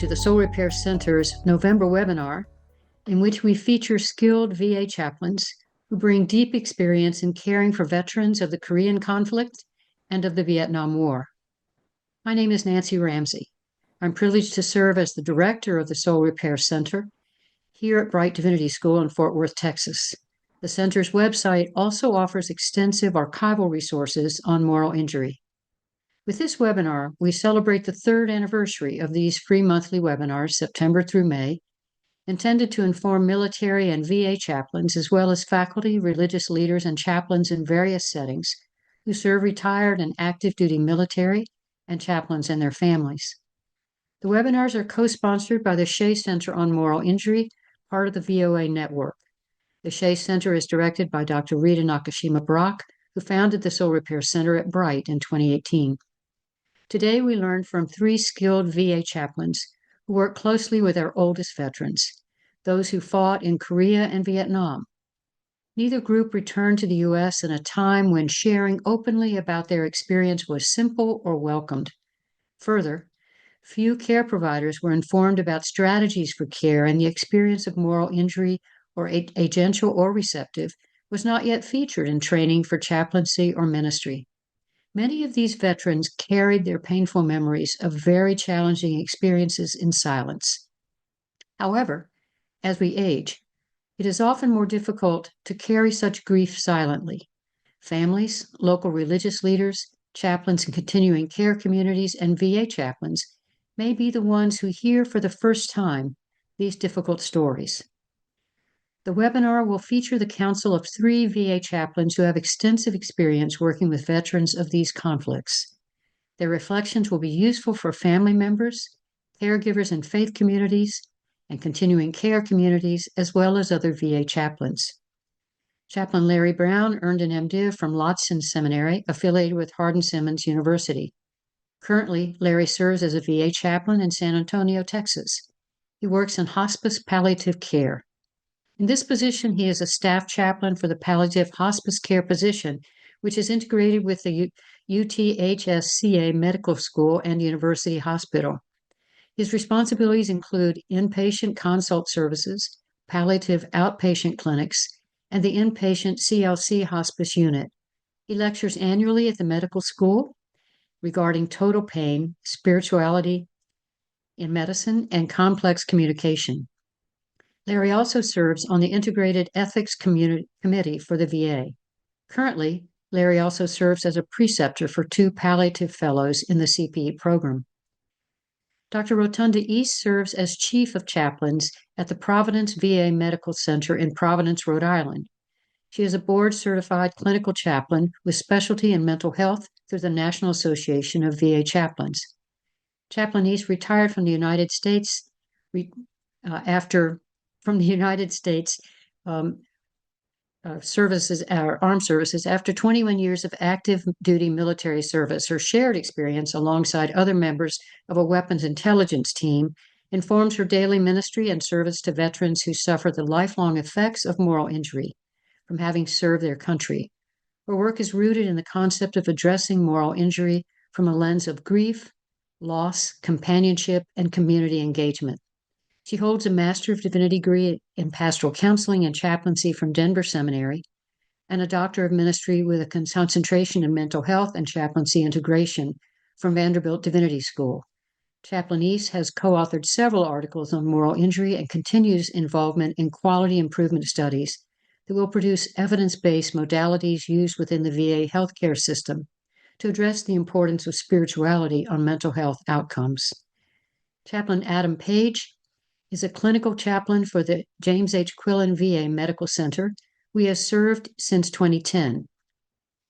to the Soul Repair Center's November webinar, in which we feature skilled VA chaplains who bring deep experience in caring for veterans of the Korean conflict and of the Vietnam War. My name is Nancy Ramsay. I'm privileged to serve as the director of the Soul Repair Center here at Brite Divinity School in Fort Worth, Texas. The center's website also offers extensive archival resources on moral injury. With this webinar, we celebrate the third anniversary of these free monthly webinars, September through May, intended to inform military and VA chaplains, as well as faculty, religious leaders, and chaplains in various settings who serve retired and active duty military and chaplains and their families. The webinars are co-sponsored by the Shea Center on Moral Injury, part of the VOA network. The Shea Center is directed by Dr. Rita Nakashima-Brock, who founded the Soul Repair Center at Brite in 2018. Today, we learn from three skilled VA chaplains who work closely with our oldest veterans, those who fought in Korea and Vietnam. Neither group returned to the U.S. in a time when sharing openly about their experience was simple or welcomed. Further, few care providers were informed about strategies for care, and the experience of moral injury, or agential or receptive, was not yet featured in training for chaplaincy or ministry. Many of these veterans carried their painful memories of very challenging experiences in silence. However, as we age, it is often more difficult to carry such grief silently. Families, local religious leaders, chaplains in continuing care communities, and VA chaplains may be the ones who hear for the first time these difficult stories. The webinar will feature the counsel of three VA chaplains who have extensive experience working with veterans of these conflicts. Their reflections will be useful for family members, caregivers in faith communities, and continuing care communities, as well as other VA chaplains. Chaplain Larry Brown earned an MDiv from Lotson Seminary, affiliated with Hardin-Simmons University. Currently, Larry serves as a VA chaplain in San Antonio, Texas. He works in hospice palliative care. In this position, he is a staff chaplain for the palliative hospice care position, which is integrated with the UTHSCA Medical School and University Hospital. His responsibilities include inpatient consult services, palliative outpatient clinics, and the inpatient CLC hospice unit. He lectures annually at the medical school regarding total pain, spirituality in medicine, and complex communication. Larry also serves on the Integrated Ethics Committee for the VA. Currently, Larry also serves as a preceptor for two palliative fellows in the CPE program. Dr. Rotunda East serves as chief of chaplains at the Providence VA Medical Center in Providence, Rhode Island. She is a board-certified clinical chaplain with specialty in mental health through the National Association of VA Chaplains. Chaplain East retired from the United States armed services after 21 years of active duty military service. Her shared experience alongside other members of a weapons intelligence team informs her daily ministry and service to veterans who suffer the lifelong effects of moral injury from having served their country. Her work is rooted in the concept of addressing moral injury from a lens of grief, loss, companionship, and community engagement. She holds a Master of Divinity degree in pastoral counseling and chaplaincy from Denver Seminary and a Doctor of Ministry with a concentration in mental health and chaplaincy integration from Vanderbilt Divinity School. Chaplain East has co-authored several articles on moral injury and continues involvement in quality improvement studies that will produce evidence-based modalities used within the VA healthcare system to address the importance of spirituality on mental health outcomes. Chaplain Adam Page is a clinical chaplain for the James H. Quillen VA Medical Center, who he has served since 2010.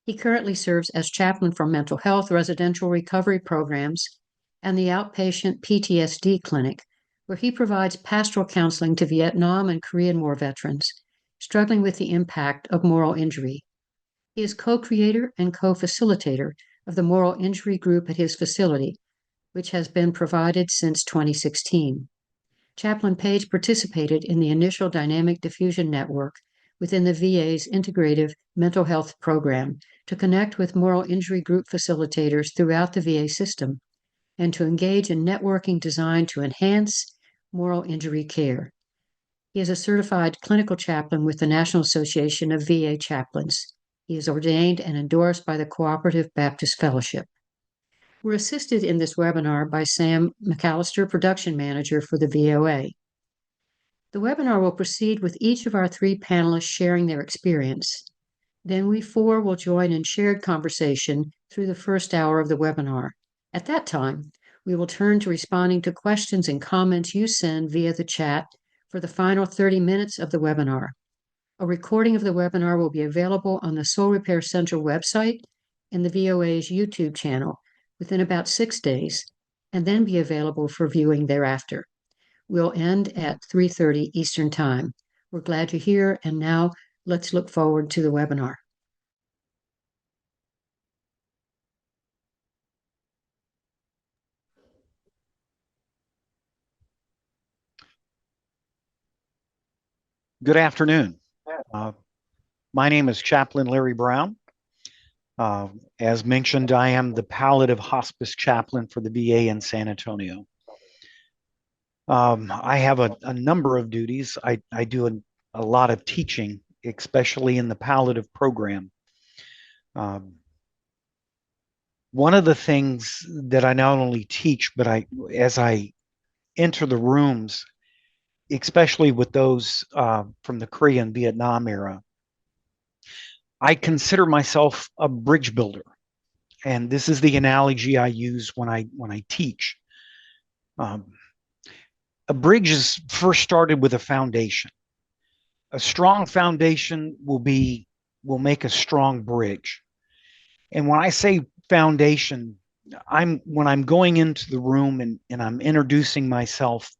He currently serves as chaplain for mental health residential recovery programs and the outpatient PTSD clinic, where he provides pastoral counseling to Vietnam and Korean War veterans struggling with the impact of moral injury. He is co-creator and co-facilitator of the moral injury group at his facility, which has been provided since 2016. Chaplain Page participated in the initial dynamic diffusion network within the VA's integrative mental health program to connect with moral injury group facilitators throughout the VA system. and to engage in networking designed to enhance moral injury care. He is a certified clinical chaplain with the National Association of VA Chaplains. He is ordained and endorsed by the Cooperative Baptist Fellowship. We're assisted in this webinar by Sam McAllister, production manager for the VOA. The webinar will proceed with each of our three panelists sharing their experience. Then we four will join in shared conversation through the first hour of the webinar. At that time, we will turn to responding to questions and comments you send via the chat for the final 30 minutes of the webinar. A recording of the webinar will be available on the Soul Repair Central website and the VOA's YouTube channel within about 6 days, and then be available for viewing thereafter. We'll end at 3:30 Eastern Time. We're glad you're here, and now let's look forward to the webinar. Good afternoon. My name is Chaplain Larry Brown. As mentioned, I am the palliative hospice chaplain for the VA in San Antonio. I have a number of duties. I do a lot of teaching, especially in the palliative program. One of the things that I not only teach, but as I enter the rooms, especially with those from the Korean Vietnam era, I consider myself a bridge builder. And this is the analogy I use when I teach. A bridge is first started with a foundation. A strong foundation will make a strong bridge. And when I say foundation, when I'm going into the room and I'm introducing myself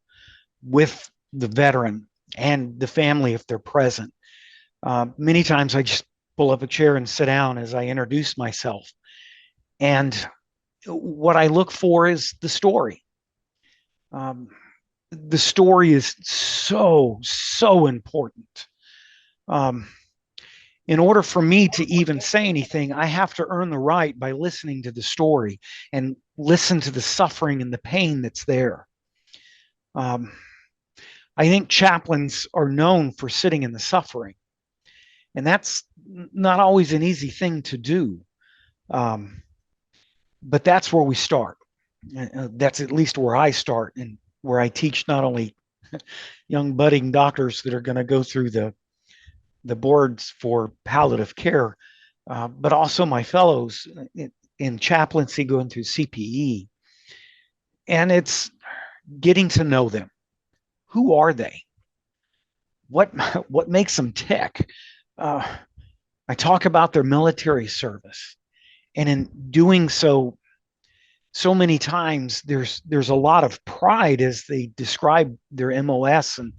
with the veteran and the family if they're present. Many times I just pull up a chair and sit down as I introduce myself. And what I look for is the story. The story is so important. In order for me to even say anything, I have to earn the right by listening to the story and listen to the suffering and the pain that's there. I think chaplains are known for sitting in the suffering, and that's not always an easy thing to do. But that's where we start. That's at least where I start, and where I teach not only young budding doctors that are going to go through the boards for palliative care, but also my fellows in chaplaincy going through CPE. And it's getting to know them. Who are they? What makes them tick? I talk about their military service, and in doing so many times there's a lot of pride as they describe their MOS and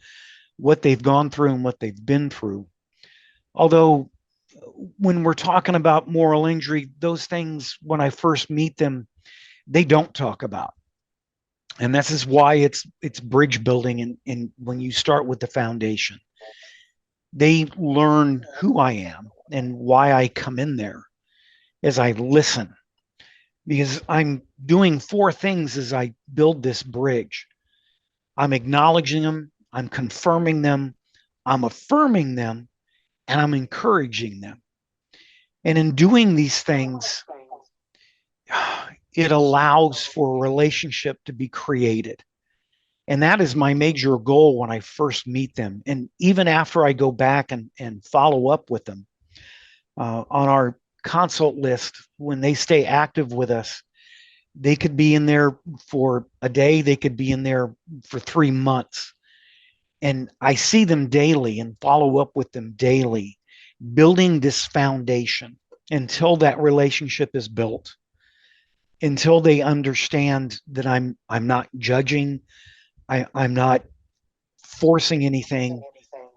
what they've gone through and what they've been through. Although when we're talking about moral injury, those things, when I first meet them, they don't talk about. And this is why it's bridge building. And when you start with the foundation, they learn who I am and why I come in there as I listen, because I'm doing four things as I build this bridge. I'm acknowledging them, I'm confirming them, I'm affirming them, and I'm encouraging them. And in doing these things, it allows for a relationship to be created. And that is my major goal when I first meet them. And even after I go back and follow up with them on our consult list, when they stay active with us, they could be in there for a day, they could be in there for 3 months. And I see them daily and follow up with them daily, building this foundation until that relationship is built, until they understand that I'm not judging, I'm not forcing anything,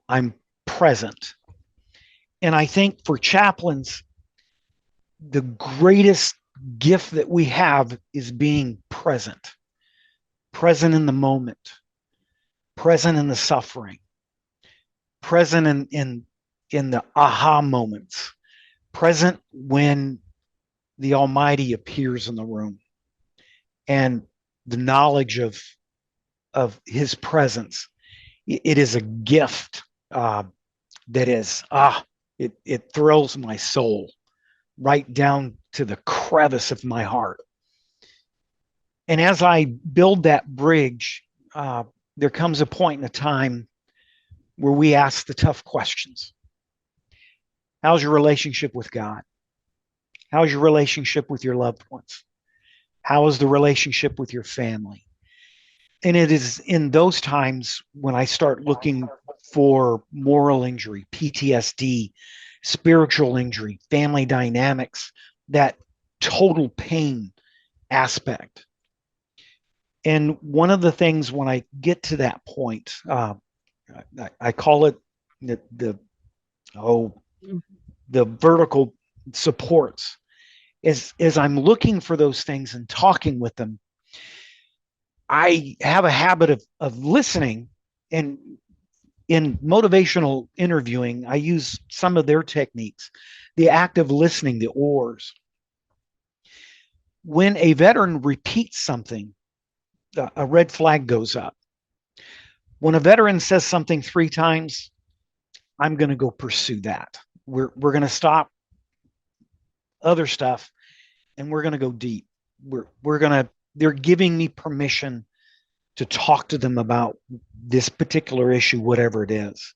I'm present. And I think for chaplains, the greatest gift that we have is being present in the moment, present in the suffering, present in the aha moments, present when the Almighty appears in the room. and the knowledge of his presence. It is a gift that is, it thrills my soul right down to the crevice of my heart. And as I build that bridge, there comes a point in a time where we ask the tough questions. How's your relationship with God? How's your relationship with your loved ones? How is the relationship with your family? And it is in those times when I start looking for moral injury, PTSD, spiritual injury, family dynamics, that total pain aspect. And one of the things when I get to that point, I call it the vertical supports. As I'm looking for those things and talking with them, I have a habit of listening. And in motivational interviewing, I use some of their techniques, the active listening, the ORs. When a veteran repeats something, a red flag goes up. When a veteran says something 3 times, I'm going to go pursue that. We're going to stop other stuff and we're going to go deep. They're giving me permission to talk to them about this particular issue, whatever it is.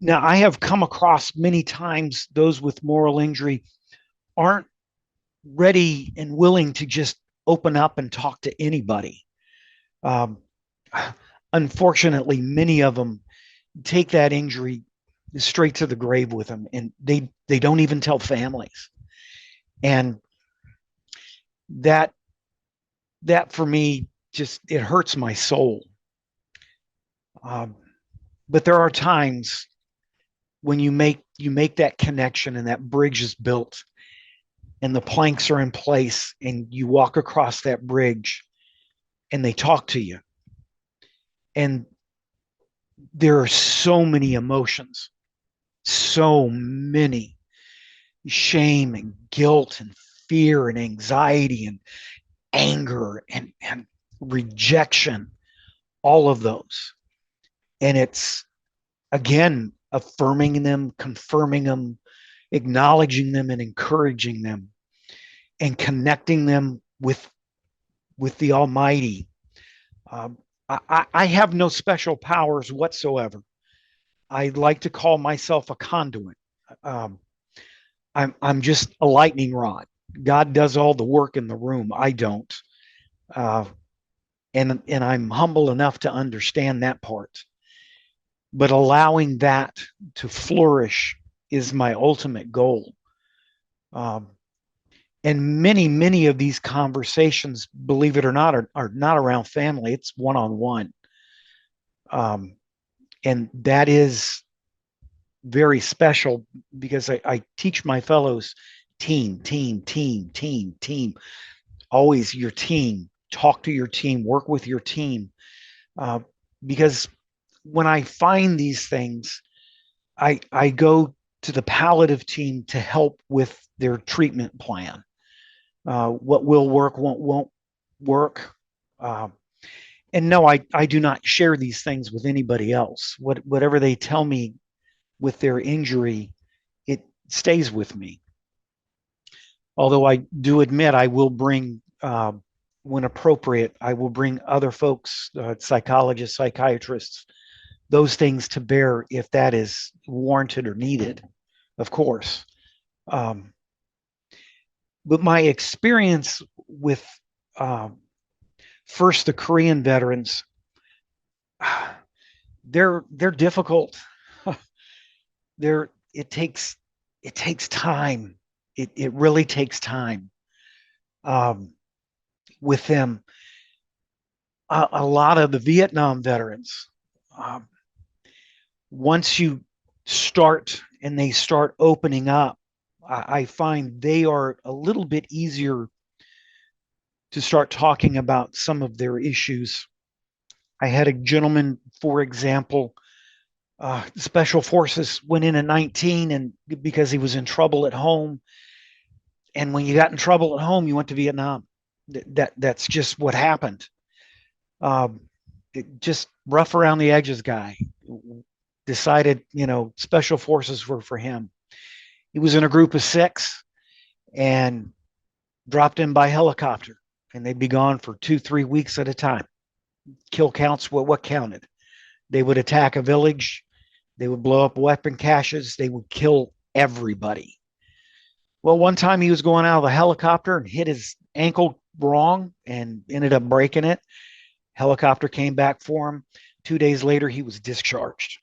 Now, I have come across many times those with moral injury aren't ready and willing to just open up and talk to anybody. Unfortunately, many of them take that injury straight to the grave with them, and they don't even tell families. And that for me, just, it hurts my soul. But there are times when you make that connection and that bridge is built and the planks are in place and you walk across that bridge and they talk to you. And there are so many emotions, so many: shame and guilt and fear and anxiety and anger and rejection, all of those. And it's, again, affirming them, confirming them, acknowledging them and encouraging them, and connecting them with the Almighty. I have no special powers whatsoever. I like to call myself a conduit. I'm just a lightning rod. God does all the work in the room. I don't. And I'm humble enough to understand that part. But allowing that to flourish is my ultimate goal. And many of these conversations, believe it or not, are not around family. It's one-on-one. And that is very special because I teach my fellows team. Always your team. Talk to your team. Work with your team. Because when I find these things, I go to the palliative team to help with their treatment plan. What will work, what won't work. And no, I do not share these things with anybody else. Whatever they tell me with their injury, it stays with me. Although I do admit I will bring, when appropriate, I will bring other folks, psychologists, psychiatrists, those things to bear if that is warranted or needed, of course. But my experience with first the Korean veterans, they're difficult. It takes time. It really takes time with them. A lot of the Vietnam veterans, once you start and they start opening up, I find they are a little bit easier to start talking about some of their issues. I had a gentleman, for example, Special Forces, went in at 19 and because he was in trouble at home. And when you got in trouble at home, you went to Vietnam. That's just what happened. Um, just rough around the edges guy decided, special forces were for him. He was in a group of 6 and dropped in by helicopter, and they'd be gone for 2-3 weeks at a time. Kill counts what counted. They would attack a village. They would blow up weapon caches. They would kill everybody. Well, one time he was going out of the helicopter and hit his ankle wrong and ended up breaking it. Helicopter came back for him. 2 days later, he was discharged.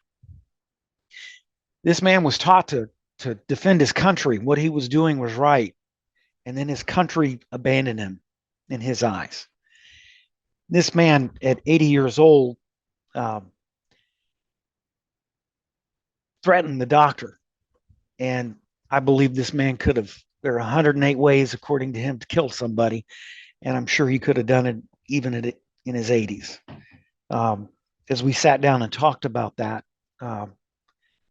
This man was taught to defend his country. What he was doing was right. And then his country abandoned him in his eyes. This man at 80 years old threatened the doctor. And I believe this man could have, there are 108 ways, according to him, to kill somebody. And I'm sure he could have done it even in his 80s. As we sat down and talked about that,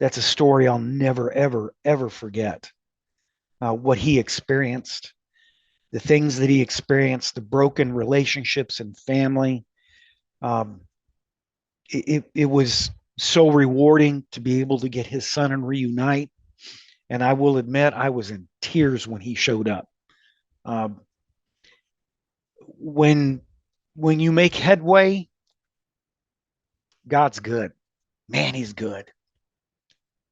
that's a story I'll never, ever, ever forget. What he experienced, the things that he experienced, the broken relationships and family. It was so rewarding to be able to get his son and reunite. And I will admit, I was in tears when he showed up. When you make headway, God's good. Man, he's good.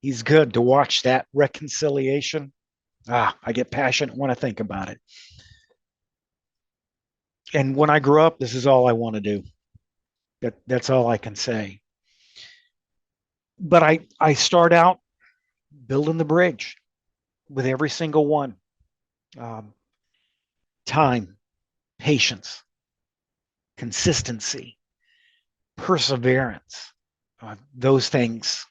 He's good. To watch that reconciliation. I get passionate when I think about it. And when I grew up, this is all I want to do. That's all I can say. But I start out building the bridge with every single one. Time, patience, consistency, perseverance, those things.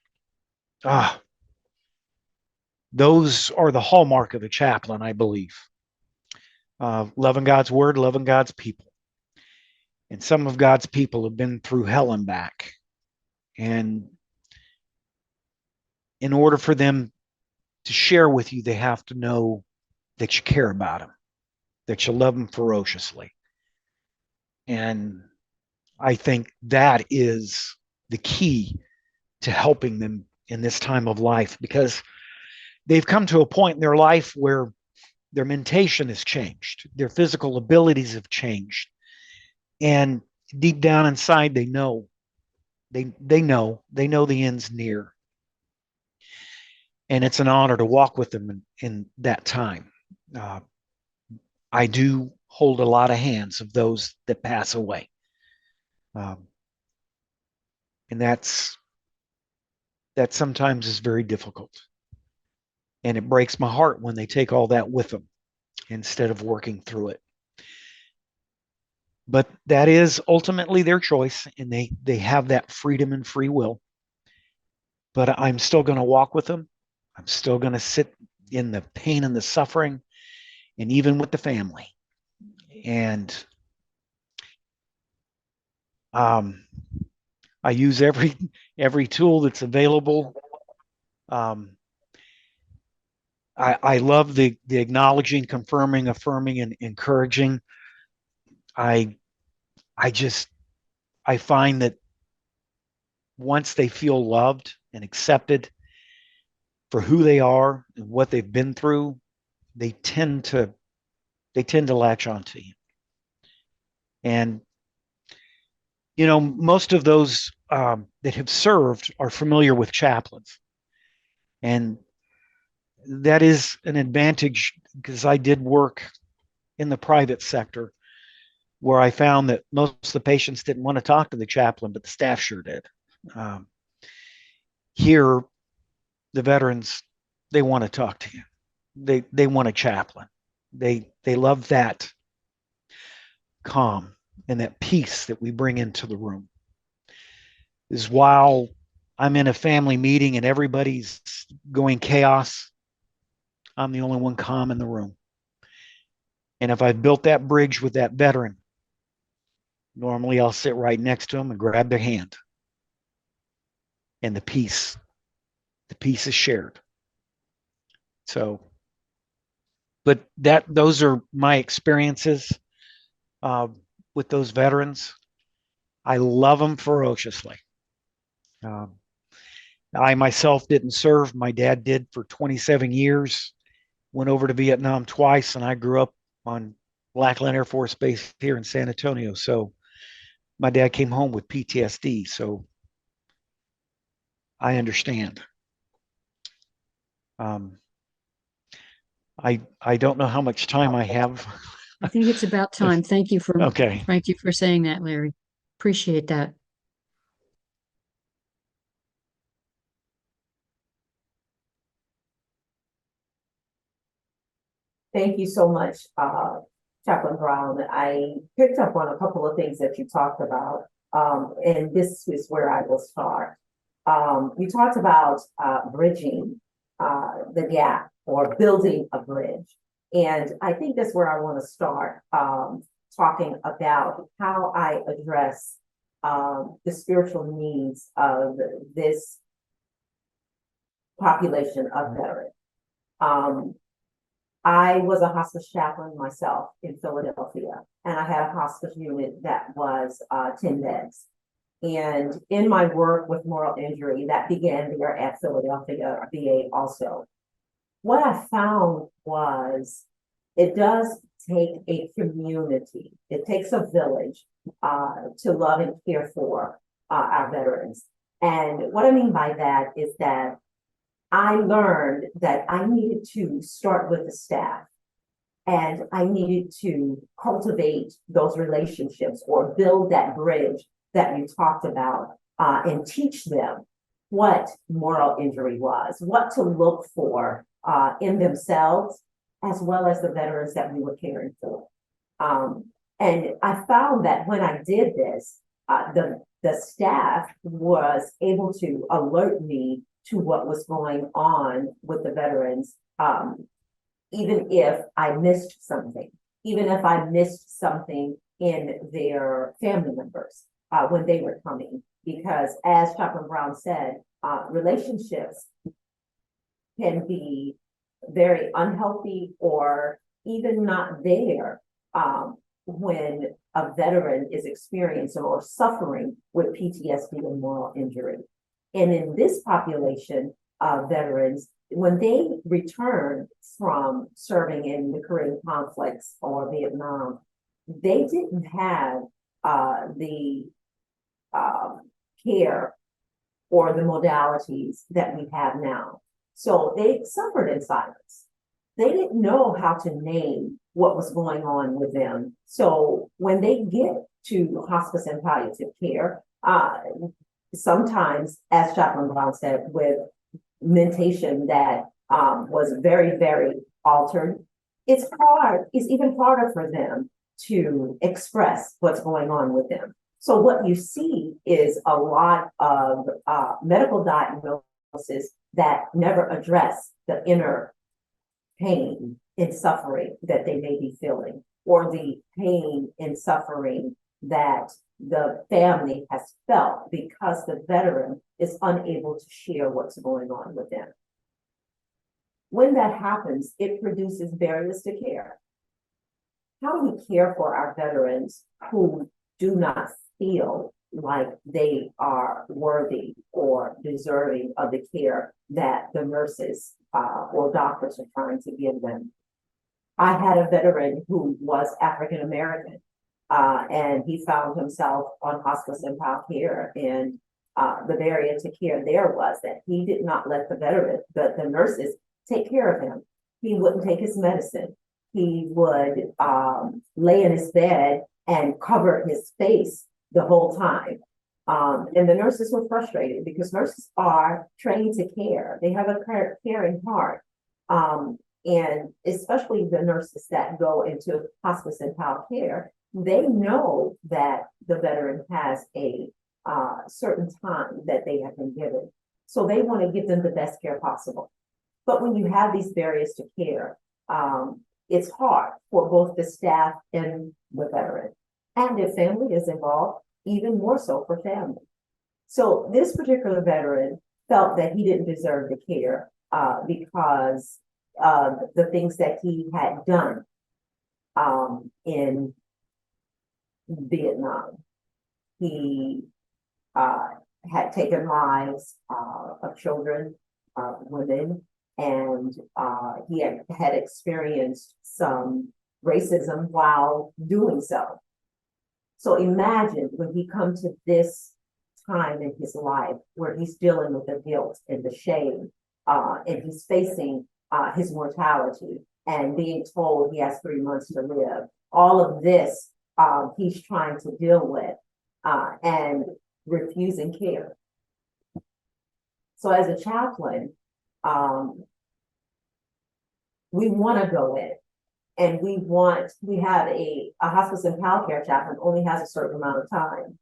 Those are the hallmark of a chaplain, I believe. Loving God's word, loving God's people. And some of God's people have been through hell and back. And in order for them to share with you, they have to know that you care about them, that you love them ferociously. And I think that is the key to helping them in this time of life, because they've come to a point in their life where their mentation has changed, their physical abilities have changed, and deep down inside they know the end's near. And it's an honor to walk with them in that time. I do hold a lot of hands of those that pass away, and that sometimes is very difficult. And it breaks my heart when they take all that with them instead of working through it. But that is ultimately their choice, and they have that freedom and free will. But I'm still going to walk with them. I'm still going to sit in the pain and the suffering, and even with the family. And I use every tool that's available. I love the acknowledging, confirming, affirming, and encouraging. I find that once they feel loved and accepted for who they are and what they've been through, they tend to latch onto you. And most of those that have served are familiar with chaplains, and that is an advantage, because I did work in the private sector where I found that most of the patients didn't want to talk to the chaplain, but the staff sure did. Here, the veterans, they want to talk to you. They want a chaplain. They love that calm and that peace that we bring into the room. Is while I'm in a family meeting and everybody's going chaos, I'm the only one calm in the room. And if I've built that bridge with that veteran, normally I'll sit right next to them and grab their hand. And the peace is shared. So, but those are my experiences. with those veterans. I love them ferociously. Um, I myself didn't serve. My dad did for 27 years, went over to Vietnam twice, and I grew up on Lackland Air Force Base here in San Antonio. So my dad came home with PTSD. So I understand. Um, I don't know how much time I have. I think it's about time. Okay. Thank you for saying that, Larry. Appreciate that. Thank you so much, Chaplain Brown. I picked up on a couple of things that you talked about, and this is where I will start. You talked about bridging the gap or building a bridge. And I think that's where I want to start, talking about how I address the spiritual needs of this population of veterans. I was a hospice chaplain myself in Philadelphia, and I had a hospice unit that was 10 beds. And in my work with moral injury, that began there at Philadelphia VA also. What I found was it does take a community, it takes a village to love and care for our veterans. And what I mean by that is that I learned that I needed to start with the staff, and I needed to cultivate those relationships or build that bridge that you talked about, and teach them what moral injury was, what to look for in themselves, as well as the veterans that we were caring for. And I found that when I did this, the staff was able to alert me to what was going on with the veterans, even if I missed something, even if I missed something in their family members when they were coming. Because as Chaplain Brown said, relationships can be very unhealthy or even not there when a veteran is experiencing or suffering with PTSD and moral injury. And in this population of veterans, when they return from serving in the Korean conflicts or Vietnam, they didn't have the care or the modalities that we have now. So they suffered in silence. They didn't know how to name what was going on with them. So when they get to hospice and palliative care, sometimes, as Chaplain Brown said, with mentation that was very, very altered, it's even harder for them to express what's going on with them. So what you see is a lot of medical diagnosis that never address the inner pain and suffering that they may be feeling, or the pain and suffering that the family has felt because the veteran is unable to share what's going on with them. When that happens, it produces barriers to care. How do we care for our veterans who do not feel like they are worthy or deserving of the care that the nurses or doctors are trying to give them? I had a veteran who was African American, and he found himself on hospice and PAL care, and the barrier to care there was that he did not let the nurses take care of him. He wouldn't take his medicine. He would lay in his bed and cover his face the whole time. And the nurses were frustrated because nurses are trained to care. They have a caring heart. And especially the nurses that go into hospice and PAL care, they know that the veteran has a certain time that they have been given. So they want to give them the best care possible. But when you have these barriers to care, it's hard for both the staff and the veteran. And if family is involved, even more so for family. So this particular veteran felt that he didn't deserve the care because of the things that he had done in Vietnam. He had taken lives of children, women, and he had experienced some racism while doing so. So imagine when he comes to this time in his life where he's dealing with the guilt and the shame, and he's facing his mortality and being told he has 3 months to live. All of this he's trying to deal with and refusing care. So as a chaplain, we want to go in and we have a hospice and palliative care chaplain only has a certain amount of time.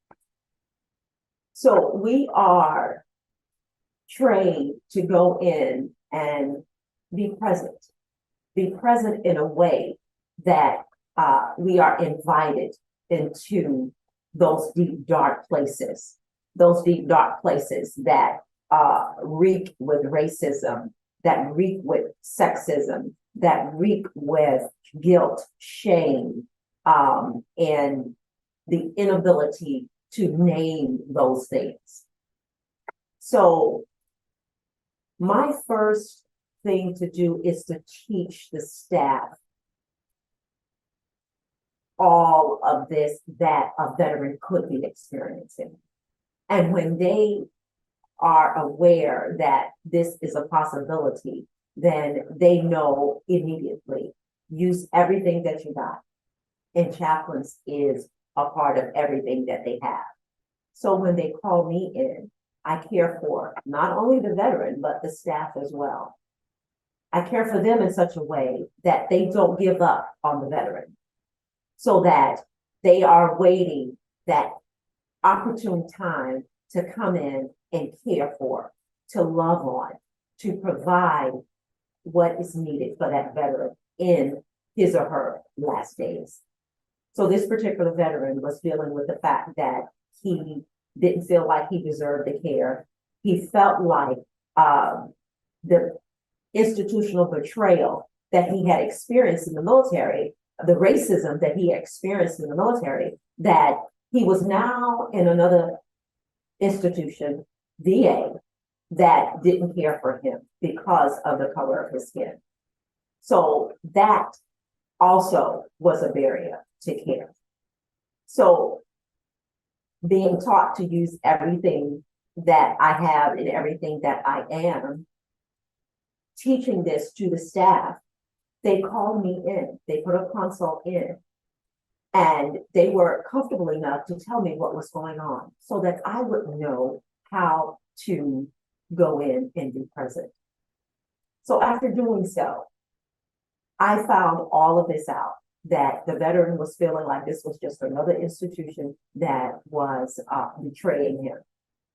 So we are trained to go in and be present in a way that we are invited into those deep, dark places that reek with racism, that reek with sexism, that reek with guilt, shame, and the inability to name those things. So my first thing to do is to teach the staff all of this that a veteran could be experiencing. And when they are aware that this is a possibility, then they know immediately, use everything that you got. And chaplains is a part of everything that they have. So when they call me in, I care for not only the veteran, but the staff as well. I care for them in such a way that they don't give up on the veteran, so that they are waiting that opportune time to come in and care for, to love on, to provide what is needed for that veteran in his or her last days. So this particular veteran was dealing with the fact that he didn't feel like he deserved the care. He felt like the institutional betrayal that he had experienced in the military, the racism that he experienced in the military, that he was now in another institution, VA, that didn't care for him because of the color of his skin. So that also was a barrier to care. So being taught to use everything that I have and everything that I am, teaching this to the staff, they called me in, they put a consult in, and they were comfortable enough to tell me what was going on so that I would know how to go in and be present. So after doing so, I found all of this out, that the veteran was feeling like this was just another institution that was betraying him.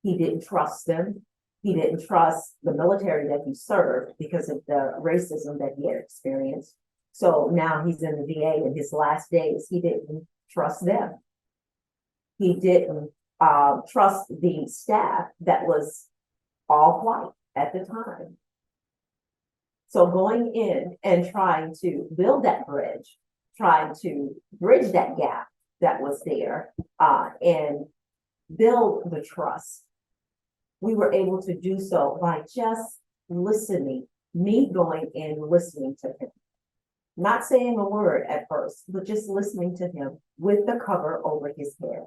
He didn't trust them. He didn't trust the military that he served because of the racism that he had experienced. So now he's in the VA in his last days. He didn't trust them. He didn't trust the staff that was all white at the time. So going in and trying to build that bridge, trying to bridge that gap that was there and build the trust, we were able to do so by just listening, me going in, listening to him. Not saying a word at first, but just listening to him with the cover over his head.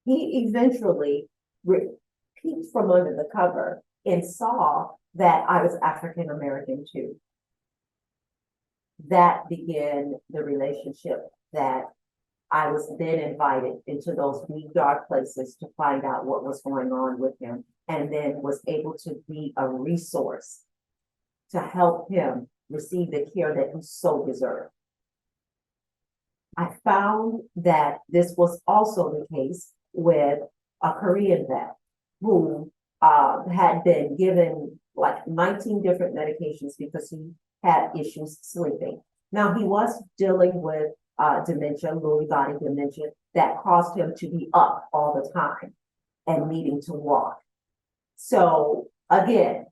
He eventually peeked from under the cover and saw that I was African American too. That began the relationship that I was then invited into those deep, dark places to find out what was going on with him, and then was able to be a resource to help him receive the care that he so deserved. I found that this was also the case with a Korean vet who had been given like 19 different medications because he had issues sleeping. Now he was dealing with dementia, Lewy body dementia, that caused him to be up all the time and needing to walk. So again,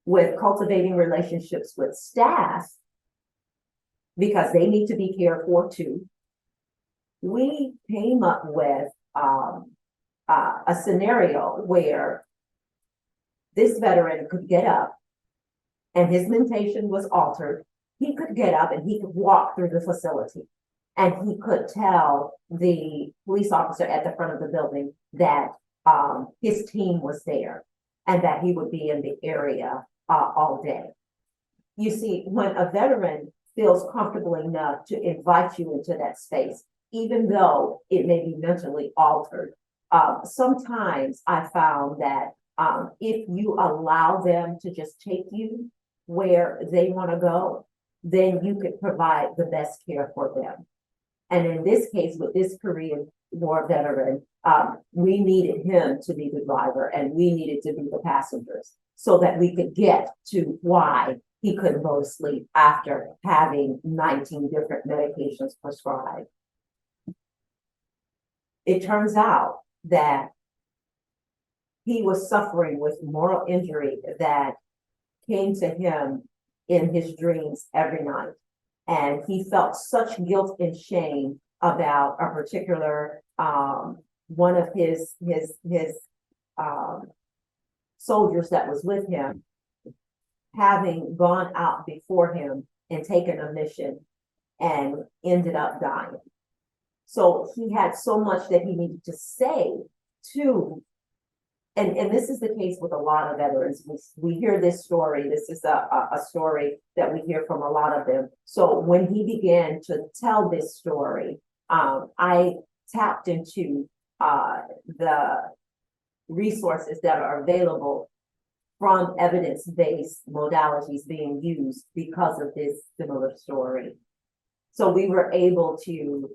with cultivating relationships with staff, because they need to be cared for too, we came up with a scenario where this veteran could get up and his mentation was altered. He could get up and he could walk through the facility and he could tell the police officer at the front of the building that his team was there and that he would be in the area all day. You see, when a veteran feels comfortable enough to invite you into that space, even though it may be mentally altered, sometimes I found that if you allow them to just take you where they want to go, then you could provide the best care for them. And in this case, with this Korean War veteran, we needed him to be the driver and we needed to be the passengers so that we could get to why he couldn't go to sleep after having 19 different medications prescribed. It turns out that he was suffering with moral injury that came to him in his dreams every night. And he felt such guilt and shame about a particular one of his soldiers that was with him having gone out before him and taken a mission and ended up dying. So he had so much that he needed to say to, and this is the case with a lot of veterans. We hear this story. This is a story that we hear from a lot of them. So when he began to tell this story, I tapped into the resources that are available from evidence-based modalities being used because of this similar story. So we were able to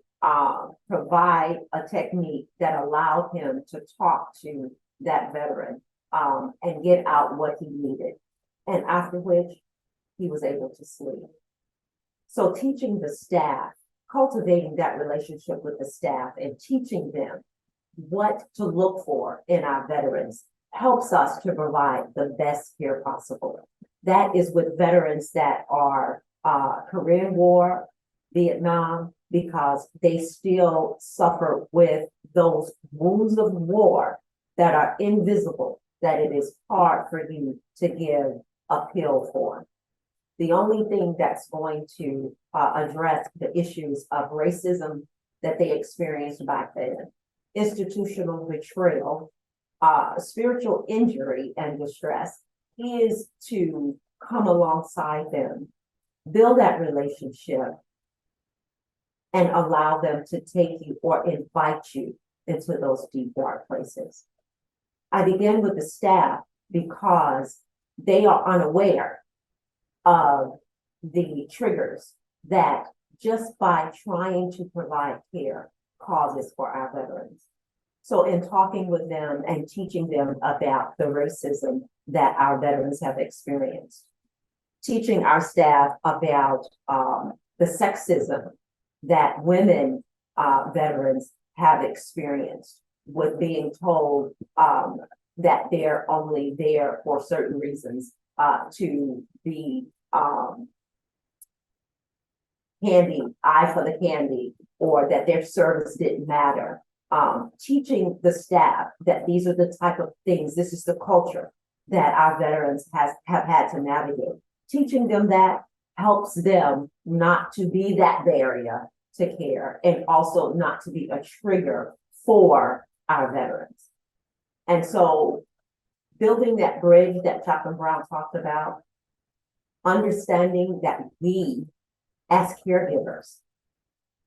provide a technique that allowed him to talk to that veteran and get out what he needed. And after which he was able to sleep. So teaching the staff, cultivating that relationship with the staff and teaching them what to look for in our veterans helps us to provide the best care possible. That is with veterans that are Korean War, Vietnam, because they still suffer with those wounds of war that are invisible, that it is hard for you to give a pill for. The only thing that's going to address the issues of racism that they experienced back then, institutional betrayal, spiritual injury and distress, is to come alongside them, build that relationship, and allow them to take you or invite you into those deep, dark places. I begin with the staff because they are unaware of the triggers that just by trying to provide care causes for our veterans. So in talking with them and teaching them about the racism that our veterans have experienced, teaching our staff about the sexism that women veterans have experienced with being told that they're only there for certain reasons to be handy, eye for the candy, or that their service didn't matter. Teaching the staff that these are the type of things, this is the culture that our veterans have had to navigate. Teaching them that helps them not to be that barrier to care and also not to be a trigger for our veterans. And so building that bridge that Chaplain Brown talked about, understanding that we as caregivers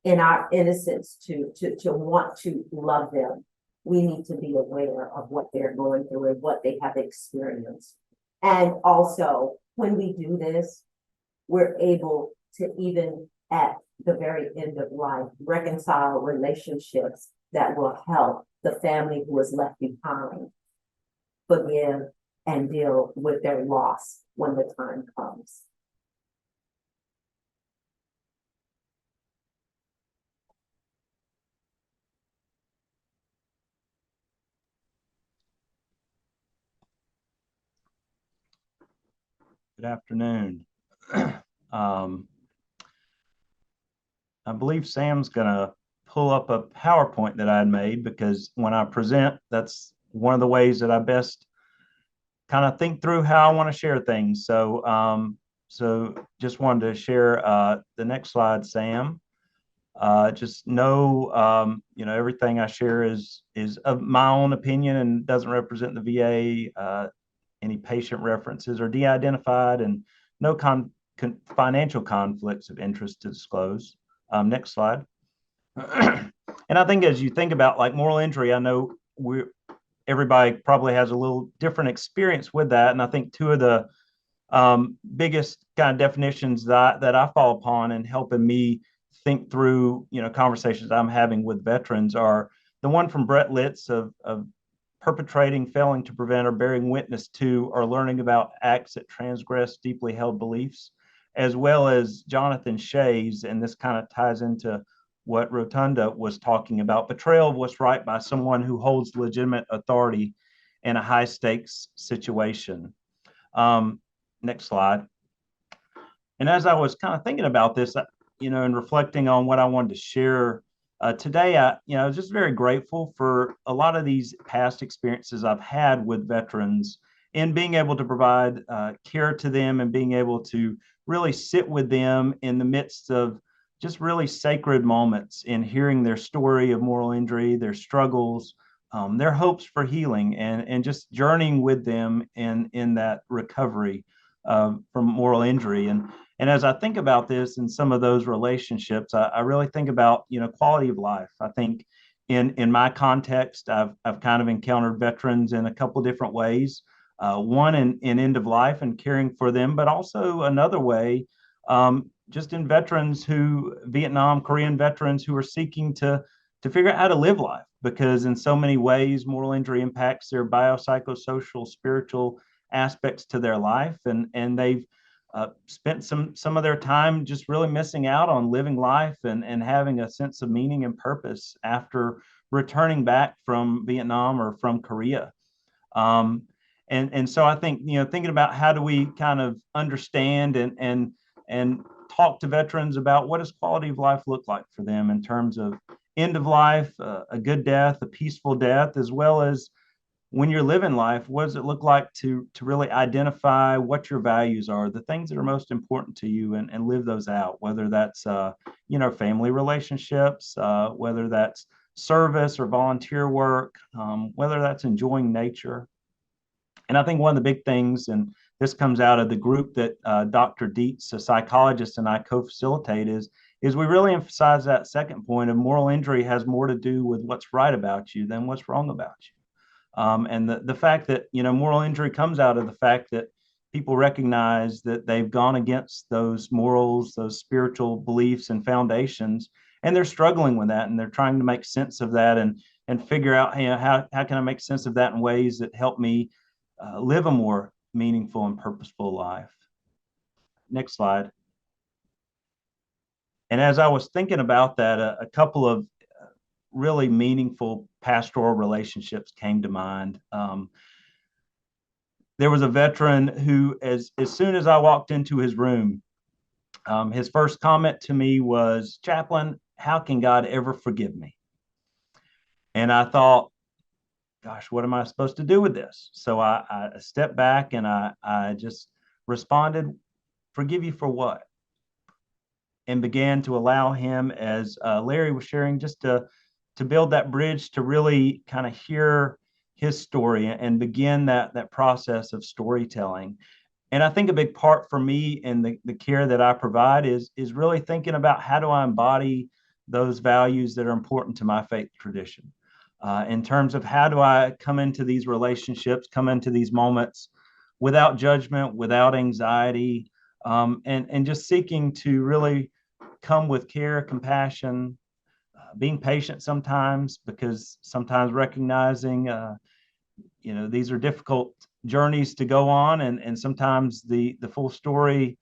in our innocence to want to love them, we need to be aware of what they're going through and what they have experienced. And also when we do this, we're able to even at the very end of life, reconcile relationships that will help the family who is left behind forgive and deal with their loss when the time comes. Good afternoon. I believe Sam's going to pull up a PowerPoint that I had made, because when I present, that's one of the ways that I best kind of think through how I want to share things. So just wanted to share the next slide, Sam. Just know, everything I share is of my own opinion and doesn't represent the VA. Any patient references are de-identified, and no financial conflicts of interest to disclose. Next slide. And I think as you think about like moral injury, I know everybody probably has a little different experience with that. And I think two of the biggest kind of definitions that I fall upon in helping me think through, conversations I'm having with veterans are the one from Brett Litz of perpetrating, failing to prevent, or bearing witness to, or learning about acts that transgress deeply held beliefs, as well as Jonathan Shea's, and this kind of ties into what Rotunda was talking about, betrayal of what's right by someone who holds legitimate authority in a high stakes situation. Next slide. And as I was kind of thinking about this, and reflecting on what I wanted to share today, I was just very grateful for a lot of these past experiences I've had with veterans in being able to provide care to them and being able to really sit with them in the midst of just really sacred moments in hearing their story of moral injury, their struggles, their hopes for healing, and just journeying with them in that recovery from moral injury. And as I think about this and some of those relationships, I really think about, quality of life. I think in my context, I've kind of encountered veterans in a couple different ways. One in end of life and caring for them, but also another way, just in Vietnam, Korean veterans who are seeking to figure out how to live life, because in so many ways, moral injury impacts their biopsychosocial, spiritual aspects to their life, and they've spent some of their time just really missing out on living life and having a sense of meaning and purpose after returning back from Vietnam or from Korea. And so I think, thinking about how do we kind of understand and talk to veterans about what does quality of life look like for them in terms of end of life, a good death, a peaceful death, as well as when you're living life, what does it look like to really identify what your values are, the things that are most important to you, and live those out, whether that's, family relationships, whether that's service or volunteer work, whether that's enjoying nature. And I think one of the big things, and this comes out of the group that Dr. Dietz, a psychologist, and I co-facilitate, is we really emphasize that second point of moral injury has more to do with what's right about you than what's wrong about you. And the fact that, moral injury comes out of the fact that people recognize that they've gone against those morals, those spiritual beliefs and foundations, and they're struggling with that, and they're trying to make sense of that and figure out, how can I make sense of that in ways that help me live a more meaningful and purposeful life. Next slide. And as I was thinking about that, a couple of really meaningful pastoral relationships came to mind. There was a veteran who, as soon as I walked into his room, his first comment to me was, "Chaplain, how can God ever forgive me?" And I thought, gosh, what am I supposed to do with this? So I stepped back and I just responded, "Forgive you for what?" And began to allow him, as Larry was sharing, just to build that bridge to really kind of hear his story and begin that process of storytelling. And I think a big part for me in the care that I provide is really thinking about how do I embody those values that are important to my faith tradition, in terms of how do I come into these relationships, come into these moments without judgment, without anxiety, and just seeking to really come with care, compassion, being patient sometimes, because sometimes recognizing, these are difficult journeys to go on, and sometimes the full story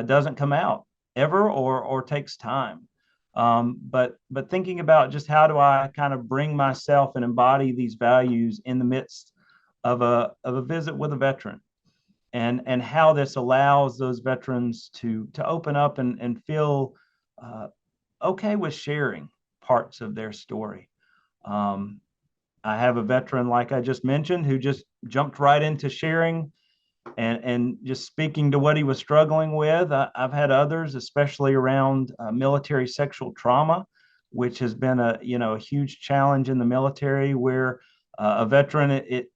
doesn't come out ever or takes time. But thinking about just how do I kind of bring myself and embody these values in the midst of a visit with a veteran, and how this allows those veterans to open up and feel okay with sharing, parts of their story. I have a veteran, like I just mentioned, who just jumped right into sharing and just speaking to what he was struggling with. I've had others, especially around military sexual trauma, which has been a huge challenge in the military, where a veteran,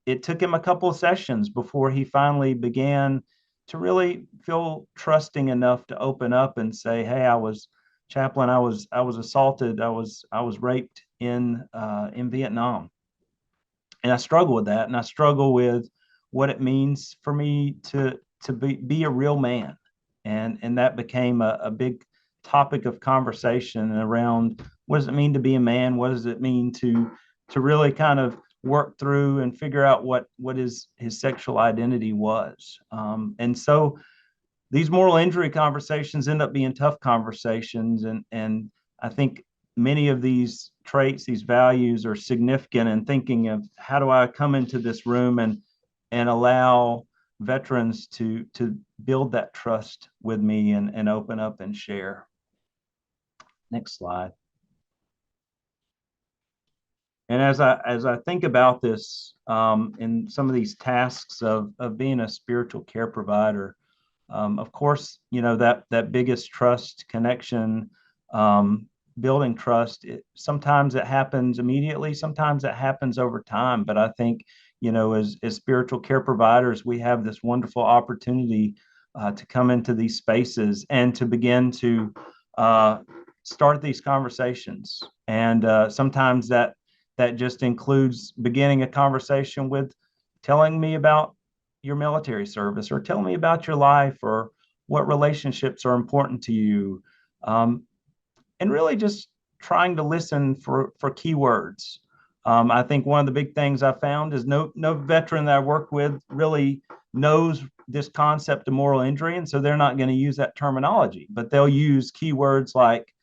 it took him a couple of sessions before he finally began to really feel trusting enough to open up and say, "Hey, Chaplain, I was assaulted, I was raped in Vietnam." And I struggle with that, and I struggle with what it means for me to be a real man, and that became a big topic of conversation around what does it mean to be a man, what does it mean to really kind of work through and figure out what his sexual identity was. And so these moral injury conversations end up being tough conversations, and I think many of these traits, these values, are significant in thinking of how do I come into this room and allow veterans to build that trust with me and open up and share. Next slide. And as I think about this, in some of these tasks of being a spiritual care provider, of course, that biggest trust connection, building trust, sometimes it happens immediately, sometimes it happens over time. But I think, as spiritual care providers, we have this wonderful opportunity to come into these spaces and to begin to start these conversations. And sometimes that just includes beginning a conversation with telling me about your military service, or tell me about your life, or what relationships are important to you, and really just trying to listen for keywords. I think one of the big things I found is no veteran that I worked with really knows this concept of moral injury, and so they're not going to use that terminology, but they'll use keywords like,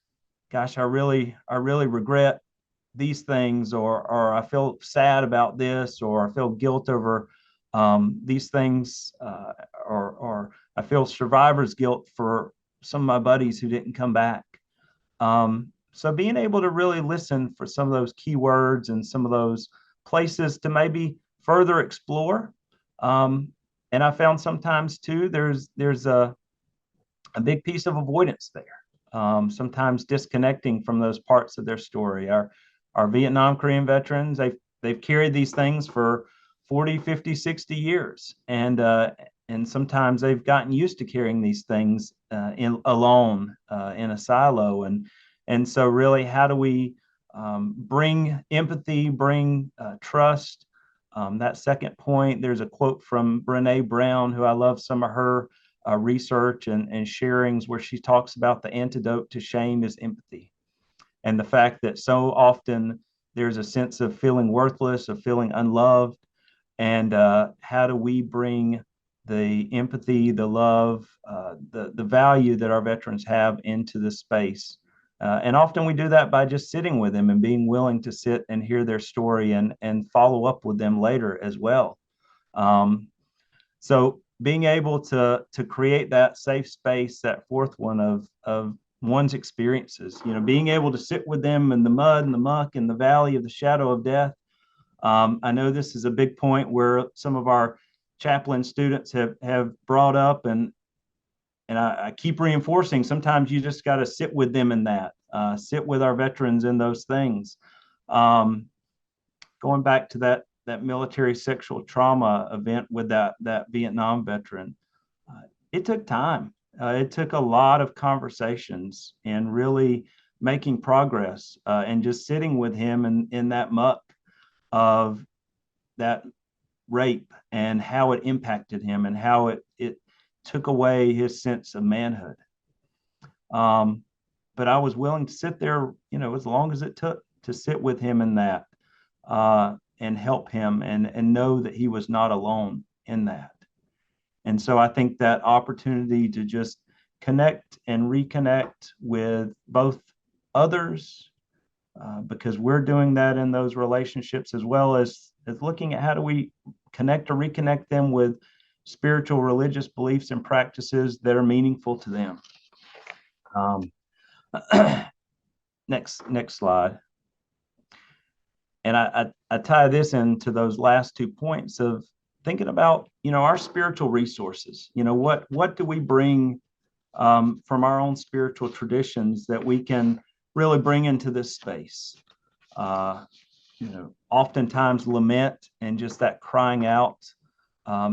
"Gosh, I really regret these things," or "I feel sad about this," or "I feel guilt over these things," or "I feel survivor's guilt for some of my buddies who didn't come back." So being able to really listen for some of those keywords and some of those places to maybe further explore. And I found sometimes too, there's a big piece of avoidance there. Sometimes disconnecting from those parts of their story. Our Vietnam, Korean veterans, they've carried these things for 40, 50, 60 years. And sometimes they've gotten used to carrying these things alone in a silo. And so really, how do we bring empathy, bring trust? That second point, there's a quote from Brené Brown, who I love some of her research and sharings, where she talks about the antidote to shame is empathy. And the fact that so often there's a sense of feeling worthless, of feeling unloved. And how do we bring the empathy, the love, the value that our veterans have into this space? And often we do that by just sitting with them and being willing to sit and hear their story and follow up with them later as well. So being able to create that safe space, that fourth one of one's experiences, being able to sit with them in the mud and the muck and the valley of the shadow of death. I know this is a big point where some of our chaplain students have brought up, and I keep reinforcing, sometimes you just got to sit with them in that, sit with our veterans in those things. Going back to that military sexual trauma event with that Vietnam veteran, it took time. It took a lot of conversations and really making progress, and just sitting with him in that muck of that rape and how it impacted him and how it took away his sense of manhood. But I was willing to sit there, as long as it took to sit with him in that, and help him and know that he was not alone in that. And so I think that opportunity to just connect and reconnect with both others, because we're doing that in those relationships, as well as looking at how do we connect or reconnect them with spiritual, religious beliefs and practices that are meaningful to them. next slide. And I tie this into those last 2 points of thinking about, our spiritual resources. What do we bring from our own spiritual traditions that we can really bring into this space? Oftentimes lament and just that crying out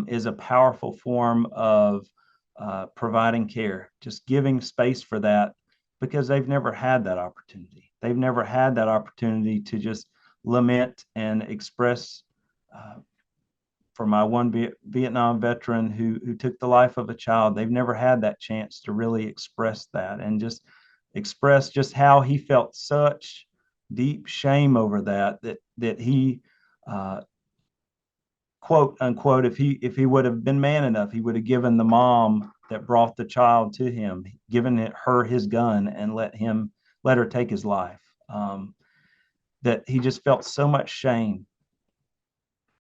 is a powerful form of providing care, just giving space for that, because they've never had that opportunity. They've never had that opportunity to just lament and express. For my one Vietnam veteran who took the life of a child, they've never had that chance to really express that and just express just how he felt such deep shame over that he quote unquote, if he would have been man enough, he would have given the mom that brought the child to him, given her his gun and let her take his life. That he just felt so much shame.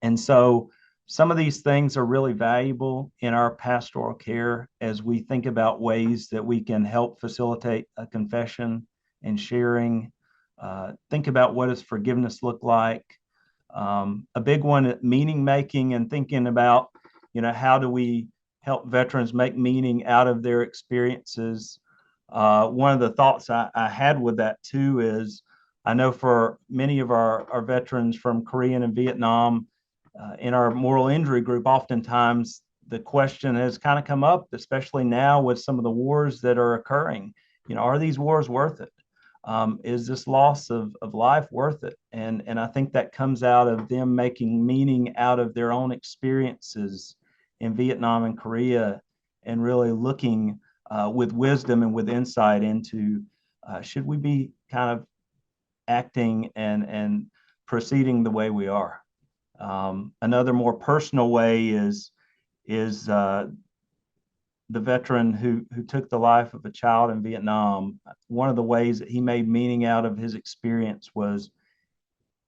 And so some of these things are really valuable in our pastoral care as we think about ways that we can help facilitate a confession and sharing. Think about what does forgiveness look like. A big one, meaning making, and thinking about, how do we help veterans make meaning out of their experiences. One of the thoughts I had with that too is, I know for many of our veterans from Korea and Vietnam, in our moral injury group, oftentimes the question has kind of come up, especially now with some of the wars that are occurring. Are these wars worth it? Is this loss of life worth it? And I think that comes out of them making meaning out of their own experiences in Vietnam and Korea, and really looking with wisdom and with insight into should we be kind of acting and proceeding the way we are. Another more personal way is the veteran who took the life of a child in Vietnam. One of the ways that he made meaning out of his experience was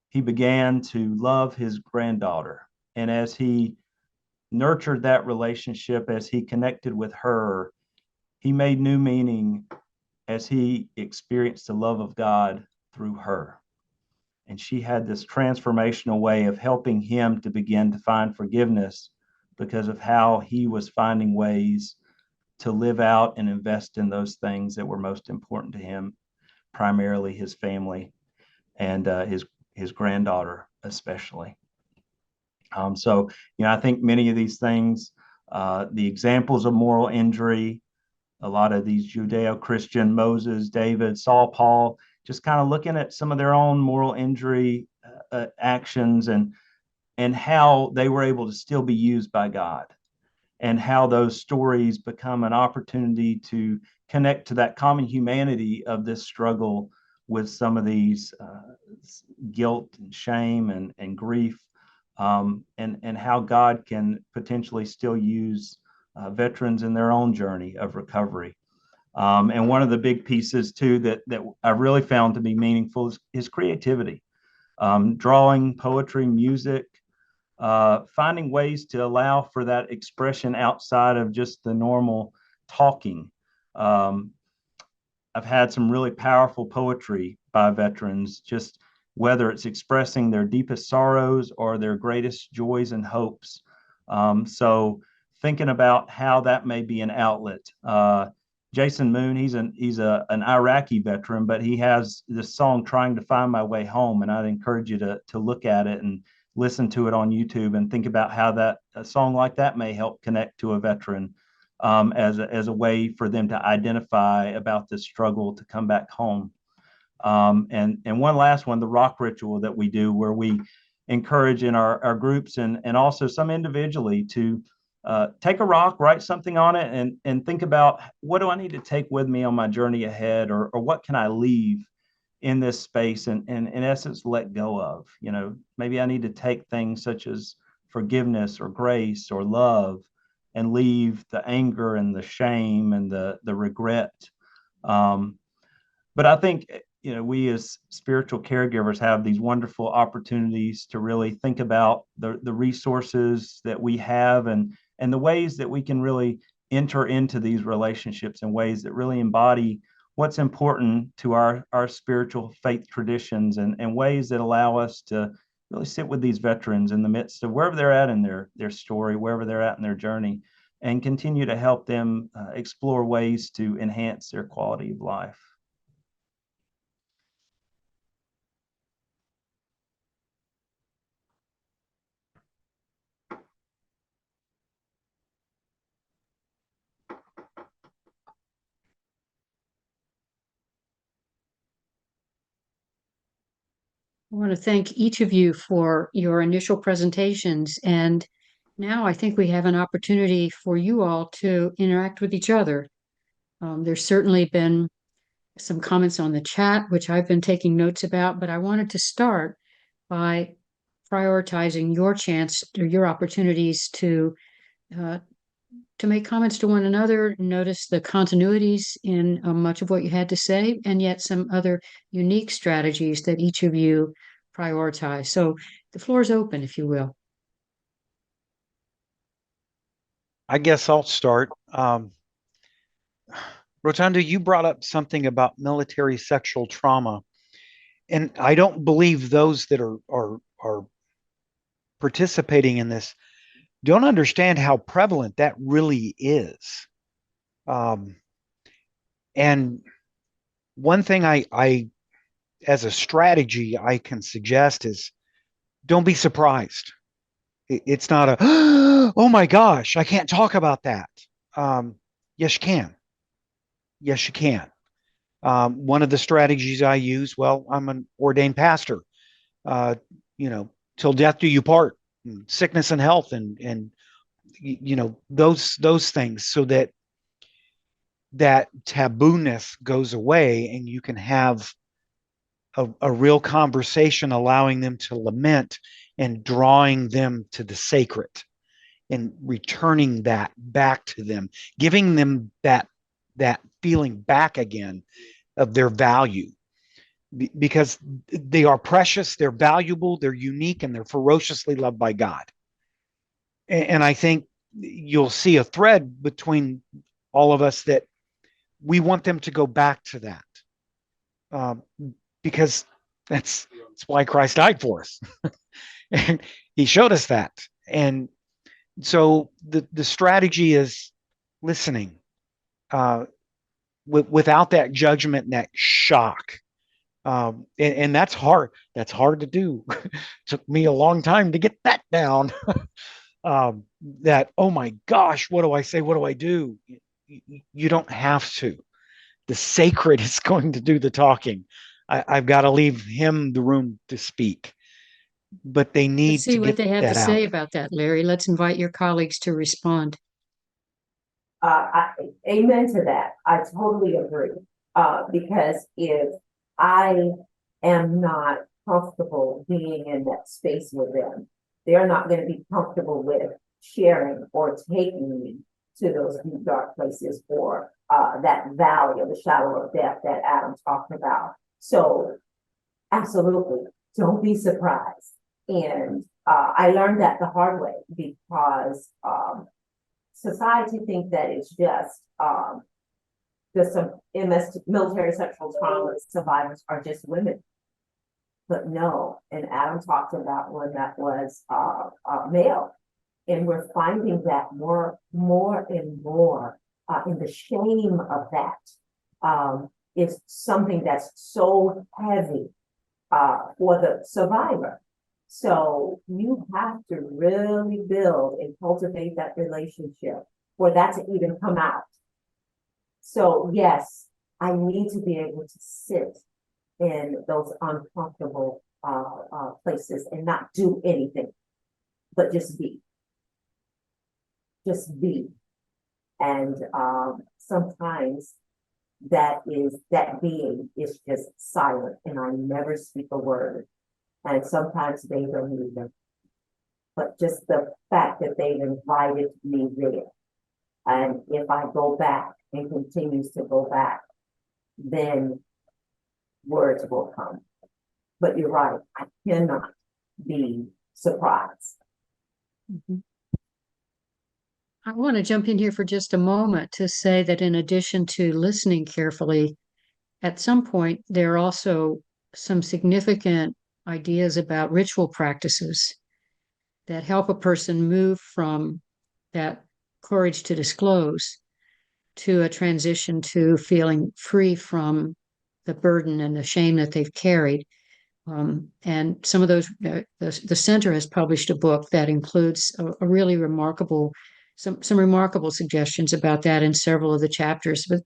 he began to love his granddaughter. And as he nurtured that relationship, as he connected with her, he made new meaning as he experienced the love of God through her. And she had this transformational way of helping him to begin to find forgiveness because of how he was finding ways to live out and invest in those things that were most important to him, primarily his family and his granddaughter especially. So, I think many of these things, the examples of moral injury, a lot of these Judeo-Christian, Moses, David, Saul, Paul, just kind of looking at some of their own moral injury actions and how they were able to still be used by God, and how those stories become an opportunity to connect to that common humanity of this struggle with some of these guilt and shame and grief, and how God can potentially still use veterans in their own journey of recovery. And one of the big pieces too that I really found to be meaningful is creativity, drawing, poetry, music, finding ways to allow for that expression outside of just the normal talking. I've had some really powerful poetry by veterans, just whether it's expressing their deepest sorrows or their greatest joys and hopes. So thinking about how that may be an outlet. Jason Moon, he's an Iraqi veteran, but he has this song, Trying to Find My Way Home. And I'd encourage you to look at it and listen to it on YouTube and think about how a song like that may help connect to a veteran as a way for them to identify about this struggle to come back home. And one last one, the rock ritual that we do, where we encourage in our groups and also some individually to take a rock, write something on it, and think about, what do I need to take with me on my journey ahead, or what can I leave in this space and in essence let go of. Maybe I need to take things such as forgiveness or grace or love and leave the anger and the shame and the regret. But I think we as spiritual caregivers have these wonderful opportunities to really think about the resources that we have and the ways that we can really enter into these relationships in ways that really embody what's important to our spiritual faith traditions and ways that allow us to really sit with these veterans in the midst of wherever they're at in their story, wherever they're at in their journey, and continue to help them explore ways to enhance their quality of life. I want to thank each of you for your initial presentations. And now I think we have an opportunity for you all to interact with each other. There's certainly been some comments on the chat, which I've been taking notes about, but I wanted to start by prioritizing your chance or your opportunities to make comments to one another, notice the continuities in much of what you had to say, and yet some other unique strategies that each of you prioritize. So the floor is open, if you will. I guess I'll start. Rotunda, you brought up something about military sexual trauma, and I don't believe those that are participating in this don't understand how prevalent that really is. And one thing I, as a strategy, I can suggest is don't be surprised. It's not a, oh my gosh, I can't talk about that. Yes, you can. Yes, you can. One of the strategies I use, well, I'm an ordained pastor, till death do you part, sickness and health, and those things, so that tabooness goes away and you can have a real conversation, allowing them to lament and drawing them to the sacred and returning that back to them, giving them that feeling back again of their value, because they are precious, they're valuable, they're unique, and they're ferociously loved by God. And I think you'll see a thread between all of us that we want them to go back to that, because that's why Christ died for us. And he showed us that. And so the strategy is listening, without that judgment and that shock. And that's hard. That's hard to do. Took me a long time to get that down. That, oh my gosh, what do I say? What do I do? You don't have to. The sacred is going to do the talking. I've got to leave him the room to speak. But they need Let's see to what get they have to that say out. about that, Larry. Let's invite your colleagues to respond. Amen to that. I totally agree. Because if I am not comfortable being in that space with them, they're not going to be comfortable with sharing or taking me to those deep, dark places, or that valley of the shadow of death that Adam talked about. So absolutely, don't be surprised. And I learned that the hard way, because society thinks that it's just some MS military sexual trauma survivors are just women. But no, and Adam talked about one that was male. And we're finding that more and more, in the shame of that, is something that's so heavy for the survivor. So you have to really build and cultivate that relationship for that to even come out. So yes, I need to be able to sit in those uncomfortable places and not do anything, but just be. Just be. And sometimes that being is just silent, and I never speak a word. And sometimes they don't either. But just the fact that they've invited me there. And if I go back and continues to go back, then words will come. But you're right, I cannot be surprised. Mm-hmm. I want to jump in here for just a moment to say that in addition to listening carefully, at some point, there are also some significant ideas about ritual practices that help a person move from that courage to disclose to a transition to feeling free from the burden and the shame that they've carried. And some of those, the center has published a book that includes a really remarkable, some remarkable suggestions about that in several of the chapters. But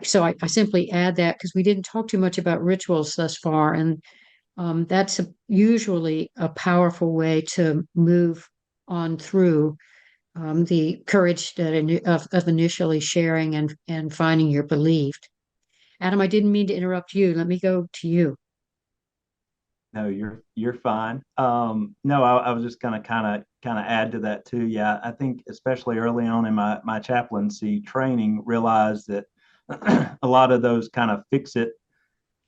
so I simply add that because we didn't talk too much about rituals thus far, and that's usually a powerful way to move on through the courage of initially sharing and finding you're believed. Adam, I didn't mean to interrupt you. Let me go to you. No, you're fine. No, I was just gonna kind of add to that too. Yeah, I think especially early on in my chaplaincy training, realized that a lot of those kind of fix it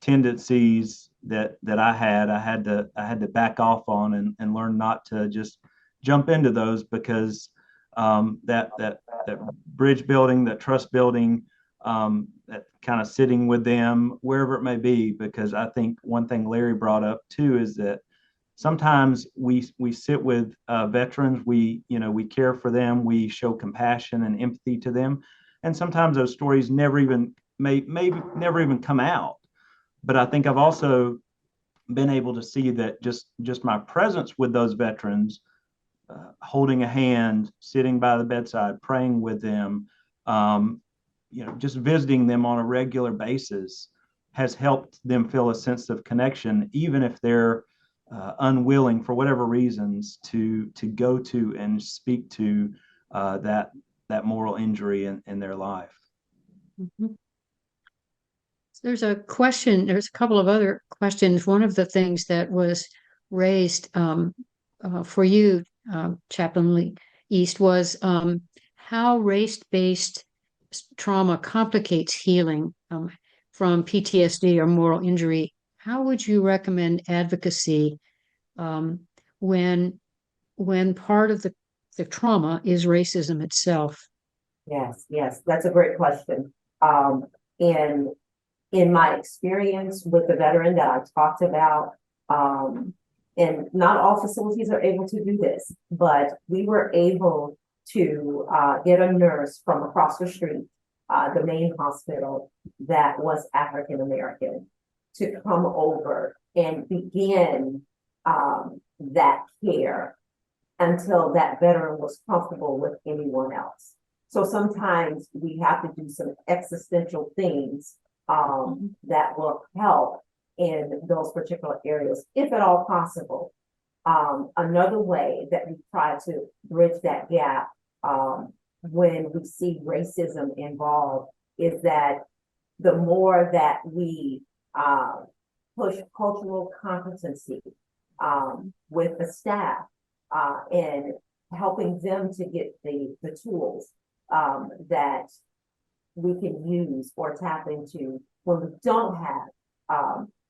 tendencies that I had to back off on and learn not to just jump into those, because that bridge building, that trust building, that kind of sitting with them wherever it may be. Because I think one thing Larry brought up too is that sometimes we sit with veterans, we care for them, we show compassion and empathy to them, and sometimes those stories never even maybe never even come out. But I think I've also been able to see that just my presence with those veterans, holding a hand, sitting by the bedside, praying with them, just visiting them on a regular basis, has helped them feel a sense of connection, even if they're unwilling for whatever reasons to go to and speak to that moral injury in their life. Mm-hmm. There's a couple of other questions. One of the things that was raised for you, Chaplain East, was how race-based trauma complicates healing from PTSD or moral injury. How would you recommend advocacy when part of the trauma is racism itself? Yes, that's a great question. And in my experience with the veteran that I talked about, and not all facilities are able to do this, but we were able to get a nurse from across the street, the main hospital, that was African American, to come over and begin that care until that veteran was comfortable with anyone else. So sometimes we have to do some existential things that will help in those particular areas, if at all possible. Another way that we try to bridge that gap when we see racism involved is that the more that we push cultural competency with the staff and helping them to get the tools that we can use or tap into when we don't have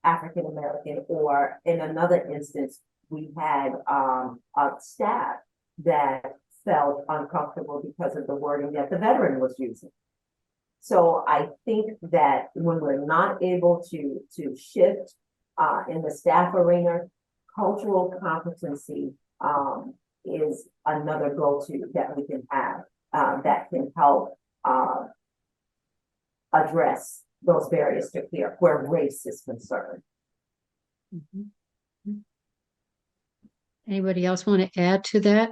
African American, or in another instance, we had a staff that felt uncomfortable because of the wording that the veteran was using. So I think that when we're not able to shift in the staff arena, cultural competency is another go-to that we can have that can help address those barriers to care where race is concerned. Mm-hmm. Anybody else want to add to that?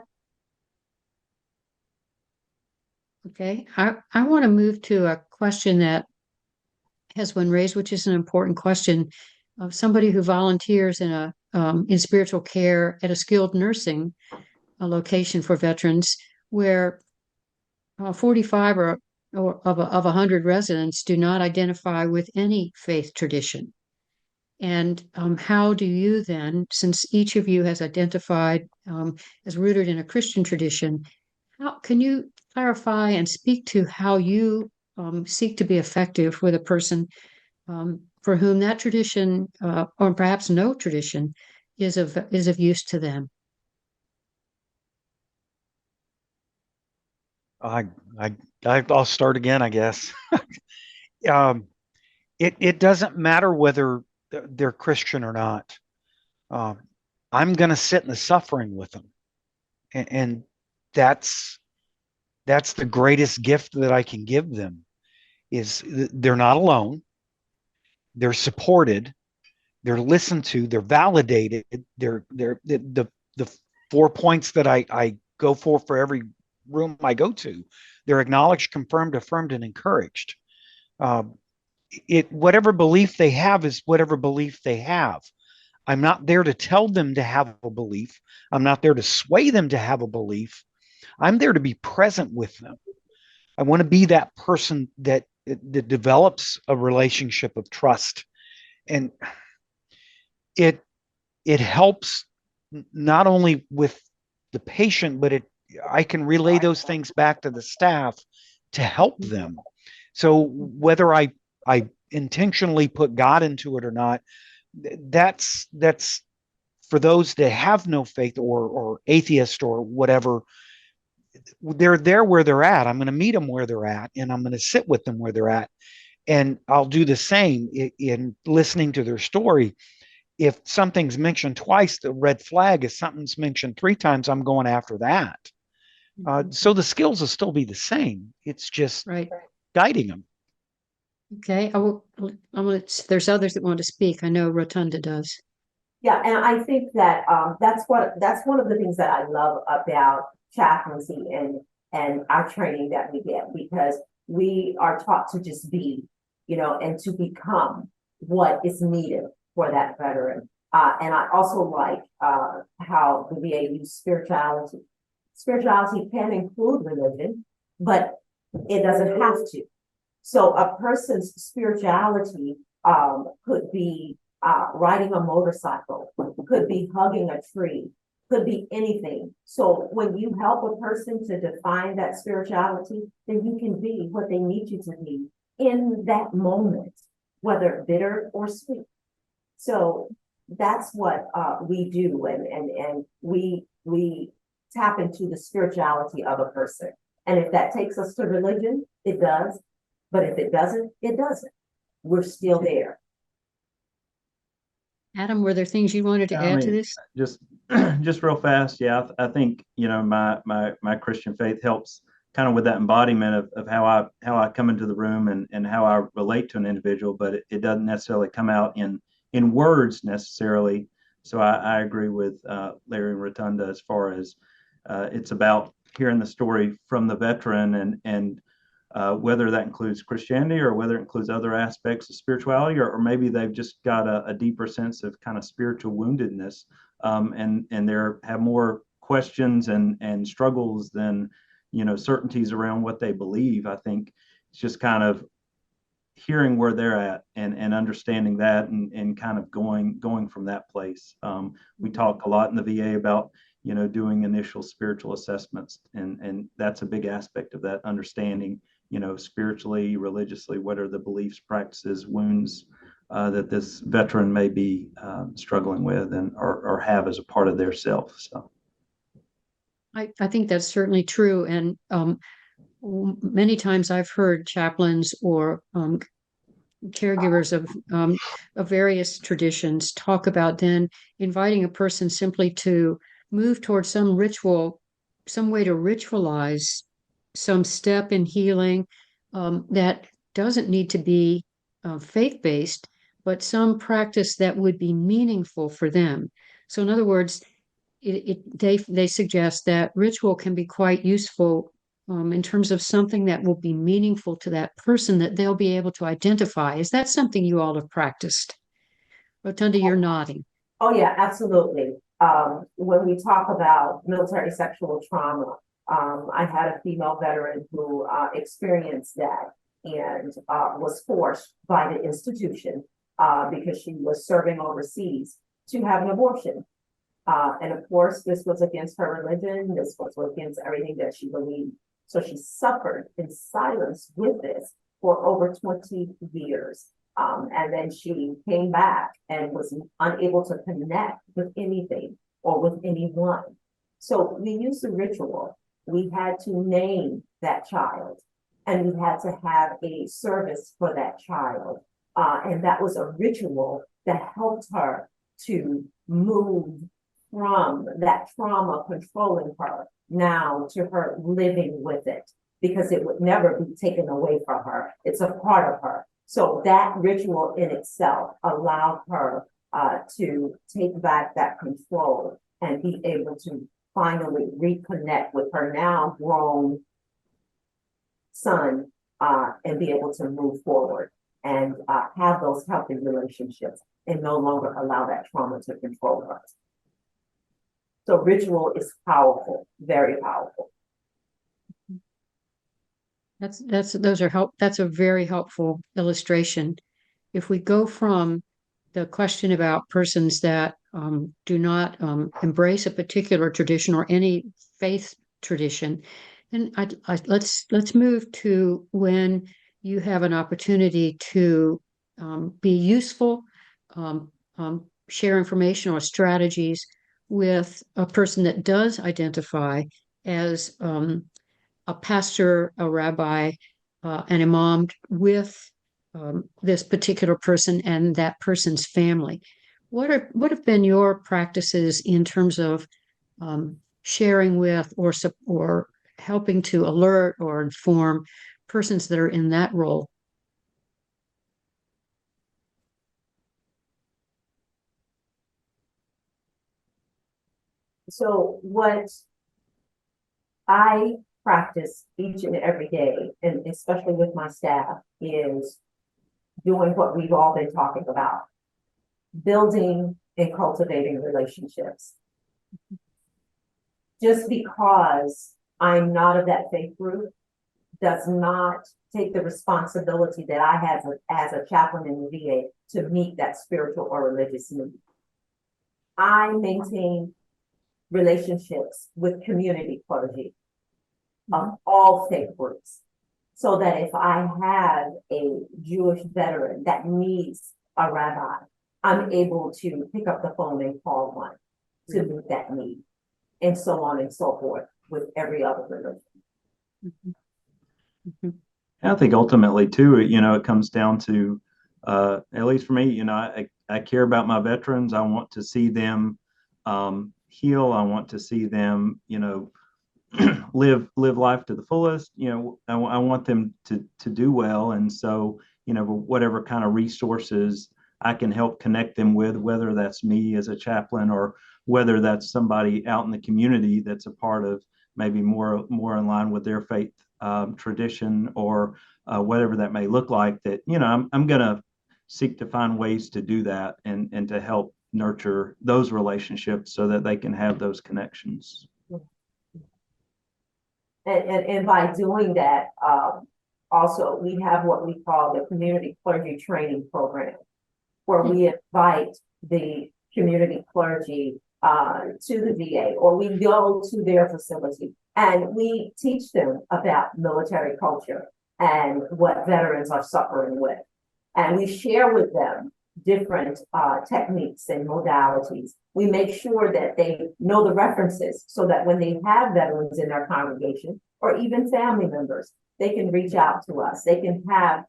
Okay, I want to move to a question that has been raised, which is an important question, of somebody who volunteers in spiritual care at a skilled nursing location for veterans, where 45 of 100 residents do not identify with any faith tradition. And how do you then, since each of you has identified as rooted in a Christian tradition, how can you clarify and speak to how you seek to be effective with a person for whom that tradition, or perhaps no tradition, is of use to them? I'll start again, I guess. it doesn't matter whether they're Christian or not. I'm going to sit in the suffering with them, and that's the greatest gift that I can give them. Is they're not alone, they're supported, they're listened to, they're validated, they're the 4 points that I go for every room I go to. They're acknowledged, confirmed, affirmed, and encouraged. Whatever belief they have is whatever belief they have. I'm not there to tell them to have a belief. I'm not there to sway them to have a belief. I'm there to be present with them. I want to be that person that develops a relationship of trust, and it helps not only with the patient, but I can relay those things back to the staff to help them. So whether I intentionally put God into it or not, that's for those that have no faith or atheist or whatever. They're there where they're at. I'm going to meet them where they're at, and I'm going to sit with them where they're at. And I'll do the same in listening to their story. If something's mentioned twice, the red flag. If something's mentioned 3 times, I'm going after that. So the skills will still be the same. It's just Right. guiding them. Okay. There's others that want to speak. I know Rotunda does. Yeah, and I think that that's one of the things that I love about chaplaincy and our training that we get, because we are taught to just be, and to become what is needed for that veteran. And I also like how the VA uses spirituality. Spirituality can include religion, but it doesn't have to. So a person's spirituality could be riding a motorcycle, could be hugging a tree, could be anything. So when you help a person to define that spirituality, then you can be what they need you to be in that moment, whether bitter or sweet. So that's what we do, and we tap into the spirituality of a person. And if that takes us to religion, it does. But if it doesn't, it doesn't. We're still there. Adam, were there things you wanted to add to this? Just real fast. Yeah, I think, my Christian faith helps kind of with that embodiment of how I come into the room and how I relate to an individual, but it doesn't necessarily come out in words necessarily. So I agree with Larry and Rotunda as far as it's about hearing the story from the veteran, and whether that includes Christianity or whether it includes other aspects of spirituality, or maybe they've just got a deeper sense of kind of spiritual woundedness, and they have more questions and struggles than certainties around what they believe. I think it's just kind of hearing where they're at and understanding that, and kind of going from that place. We talk a lot in the VA about doing initial spiritual assessments, and that's a big aspect of that understanding. Spiritually, religiously, what are the beliefs, practices, wounds that this veteran may be struggling with or have as a part of their self. So I think that's certainly true. And many times I've heard chaplains or caregivers of various traditions talk about then inviting a person simply to move towards some ritual, some way to ritualize some step in healing that doesn't need to be faith-based, but some practice that would be meaningful for them. So in other words, they suggest that ritual can be quite useful in terms of something that will be meaningful to that person that they'll be able to identify. Is that something you all have practiced? Rotunda, you're nodding. Oh yeah, absolutely. When we talk about military sexual trauma, I had a female veteran who experienced that and was forced by the institution because she was serving overseas to have an abortion. And of course, this was against her religion. This was against everything that she believed. So she suffered in silence with this for over 20 years. And then she came back and was unable to connect with anything or with anyone. So we used a ritual. We had to name that child, and we had to have a service for that child. And that was a ritual that helped her to move from that trauma controlling her now to her living with it, because it would never be taken away from her. It's a part of her. So that ritual in itself allowed her to take back that control and be able to finally reconnect with her now grown son, and be able to move forward and have those healthy relationships and no longer allow that trauma to control her. So ritual is powerful, very powerful. That's a very helpful illustration. If we go from the question about persons that do not embrace a particular tradition or any faith tradition, then let's move to when you have an opportunity to be useful, share information or strategies with a person that does identify as a pastor, a rabbi, an imam with this particular person and that person's family. What have been your practices in terms of sharing with or helping to alert or inform persons that are in that role? So what I practice each and every day, and especially with my staff, is doing what we've all been talking about, building and cultivating relationships. Just because I'm not of that faith group does not take the responsibility that I have as a chaplain in the VA to meet that spiritual or religious need. I maintain relationships with community clergy of all faith groups, so that if I have a Jewish veteran that needs a rabbi, I'm able to pick up the phone and call one to meet that need, and so on and so forth with every other religion. Mm-hmm. Mm-hmm. I think ultimately too, it comes down to, at least for me, I care about my veterans. I want to see them heal. I want to see them, live life to the fullest. I want them to do well. And so, whatever kind of resources I can help connect them with, whether that's me as a chaplain or whether that's somebody out in the community that's a part of maybe more in line with their faith tradition, or whatever that may look like, that, I'm going to seek to find ways to do that and to help nurture those relationships so that they can have those connections. And by doing that, also we have what we call the community clergy training program, where we invite the community clergy to the VA, or we go to their facility and we teach them about military culture and what veterans are suffering with. And we share with them different techniques and modalities. We make sure that they know the references, so that when they have veterans in their congregation or even family members, they can reach out to us. They can have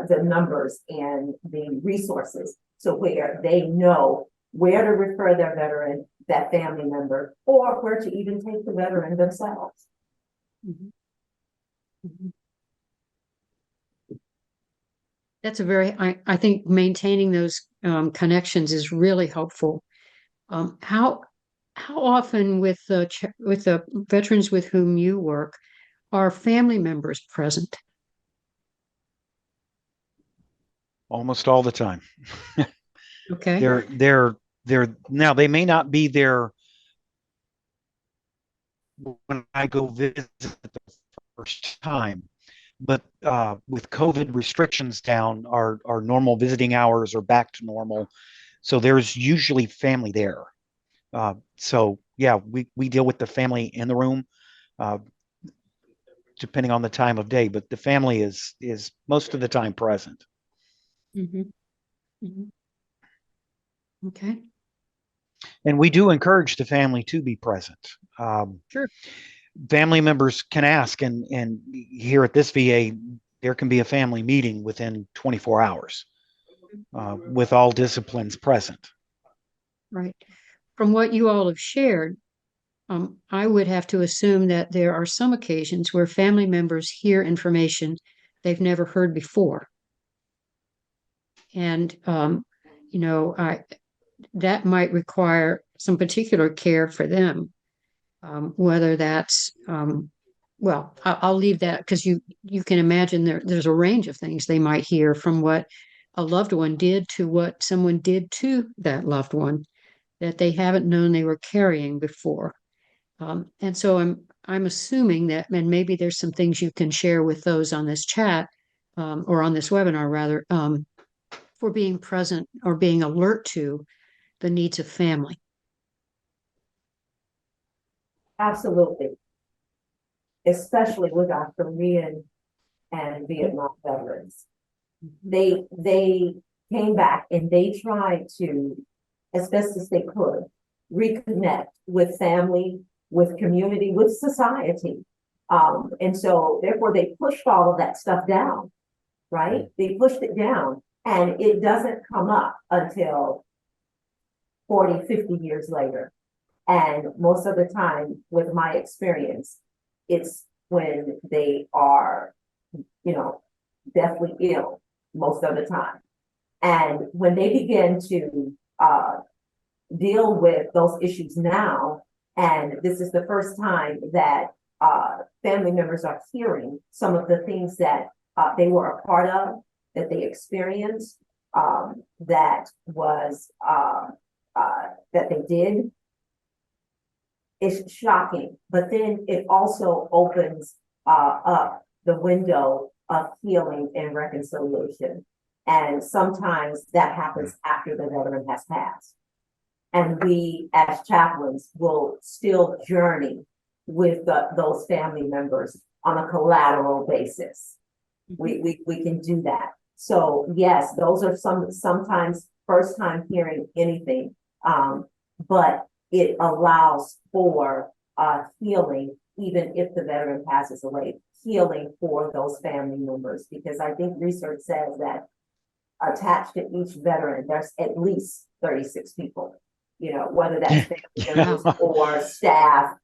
the numbers and the resources, so where they know where to refer their veteran, that family member, or where to even take the veteran themselves. Mm-hmm. Mm-hmm. That's I think maintaining those connections is really helpful. How often with the veterans with whom you work are family members present? Almost all the time. Okay. They're now, they may not be there when I go visit the first time, but with COVID restrictions down, our normal visiting hours are back to normal. So there's usually family there. So yeah, we deal with the family in the room, depending on the time of day, but the family is most of the time present. Mm-hmm. Mm-hmm. Okay. And we do encourage the family to be present. Sure. Family members can ask, and here at this VA, there can be a family meeting within 24 hours. with all disciplines present. Right. From what you all have shared, I would have to assume that there are some occasions where family members hear information they've never heard before. And, that might require some particular care for them, whether that's, well, I'll leave that because you can imagine there's a range of things they might hear from what a loved one did to what someone did to that loved one that they haven't known they were carrying before. And so I'm assuming that, and maybe there's some things you can share with those on this chat, or on this webinar rather, for being present or being alert to the needs of family. Absolutely. Especially with our Korean and Vietnam veterans. They came back and they tried to, as best as they could, reconnect with family, with community, with society. And so therefore they pushed all of that stuff down, right? They pushed it down, and it doesn't come up until 40, 50 years later. And most of the time, with my experience, it's when they are, deathly ill most of the time. And when they begin to deal with those issues now, and this is the first time that family members are hearing some of the things that they were a part of, that they experienced, that they did, it's shocking. But then it also opens up the window of healing and reconciliation. And sometimes that happens after the veteran has passed. And we, as chaplains, will still journey with those family members on a collateral basis. We can do that. So yes, those are sometimes first time hearing anything, but it allows for healing, even if the veteran passes away, healing for those family members. Because I think research says that attached to each veteran, there's at least 36 people, whether that's family members or staff,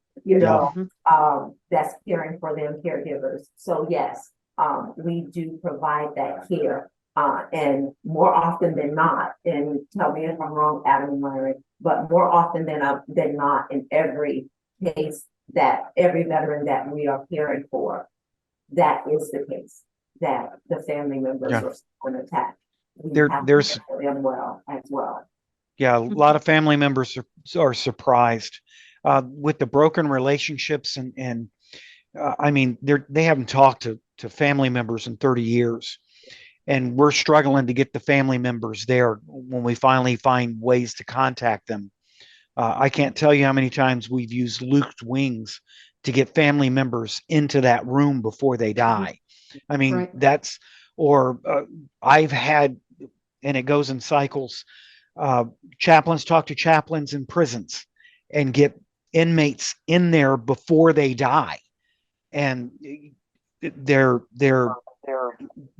that's caring for them, caregivers. So yes, we do provide that care. And more often than not, and tell me if I'm wrong, Adam and Myron, but more often than not, in every case, that every veteran that we are caring for, that is the case, that the family members are still attached. There's them well as well. Yeah, a lot of family members are surprised with the broken relationships, and I mean, they haven't talked to family members in 30 years. And we're struggling to get the family members there when we finally find ways to contact them. I can't tell you how many times we've used looped wings to get family members into that room before they die. I mean, I've had, and it goes in cycles, chaplains talk to chaplains in prisons and get inmates in there before they die. And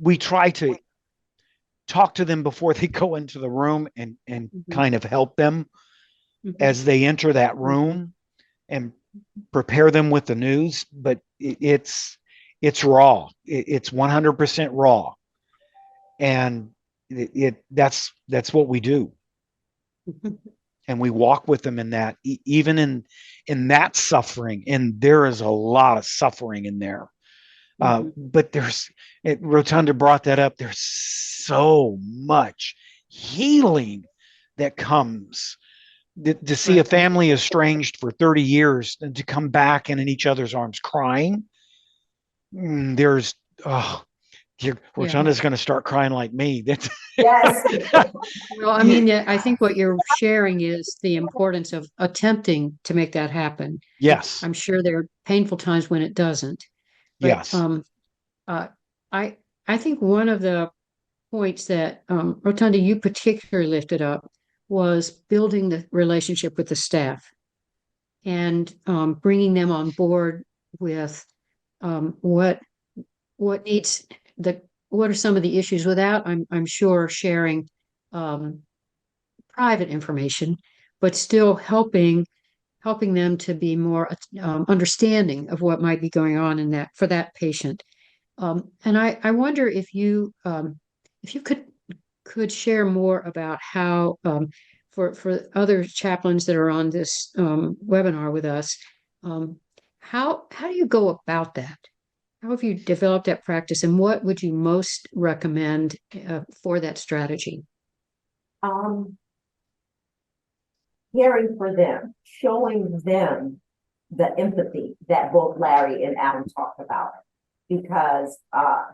we try to talk to them before they go into the room and kind of help them as they enter that room and prepare them with the news. But it's raw. It's 100% raw. And that's what we do. And we walk with them in that, even in that suffering. And there is a lot of suffering in there. But Rotunda brought that up. There's so much healing that comes to see a family estranged for 30 years and to come back and in each other's arms crying. Rotunda's going to start crying like me. Yes. Well, I mean, I think what you're sharing is the importance of attempting to make that happen. Yes. I'm sure there are painful times when it doesn't. But, yes. I think one of the points that Rotunda, you particularly lifted up was building the relationship with the staff and bringing them on board with what are some of the issues without, I'm sure, sharing um, private information, but still helping them to be more understanding of what might be going on in that for that patient. And I wonder if you could share more about how for other chaplains that are on this webinar with us, um, how do you go about that? How have you developed that practice, and what would you most recommend for that strategy? Um, Caring for them, showing them the empathy that both Larry and Adam talked about. Because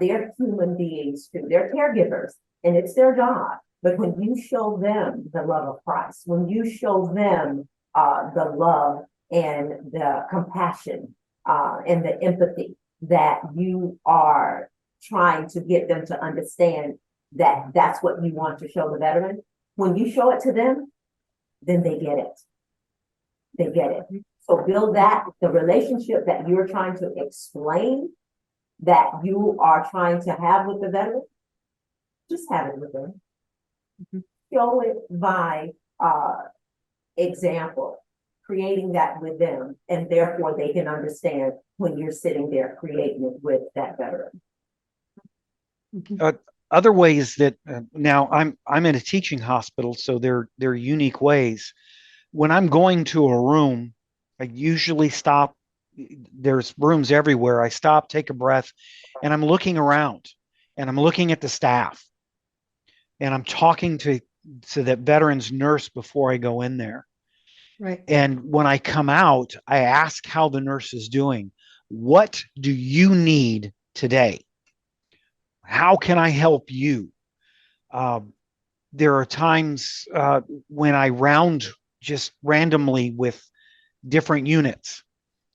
they're human beings too, they're caregivers, and it's their job. But when you show them the love of Christ, when you show them the love and the compassion and the empathy that you are trying to get them to understand that that's what you want to show the veteran, when you show it to them, then they get it. They get it. So build that, the relationship that you're trying to explain, that you are trying to have with the veteran, just have it with them. Show it by example, creating that with them, and therefore they can understand when you're sitting there creating it with that veteran. Other ways that now I'm in a teaching hospital, so they're unique ways. When I'm going to a room, I usually stop. There's rooms everywhere. I stop, take a breath, and I'm looking around, and I'm looking at the staff, and I'm talking to that veteran's nurse before I go in there. Right. And when I come out, I ask how the nurse is doing. What do you need today? How can I help you? There are times when I round just randomly with different units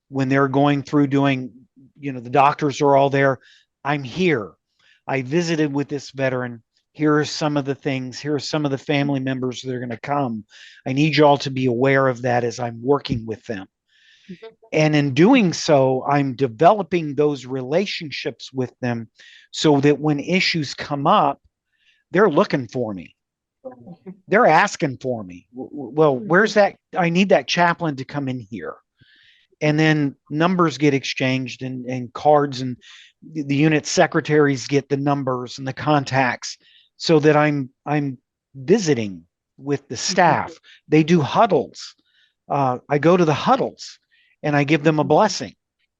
when they're going through doing, the doctors are all there. I'm here. I visited with this veteran. Here are some of the things. Here are some of the family members that are going to come. I need you all to be aware of that as I'm working with them. And in doing so, I'm developing those relationships with them so that when issues come up, they're looking for me. They're asking for me. Well, where's that? I need that chaplain to come in here. And then numbers get exchanged and cards, and the unit secretaries get the numbers and the contacts so that I'm visiting with the staff. They do huddles. I go to the huddles and I give them a blessing.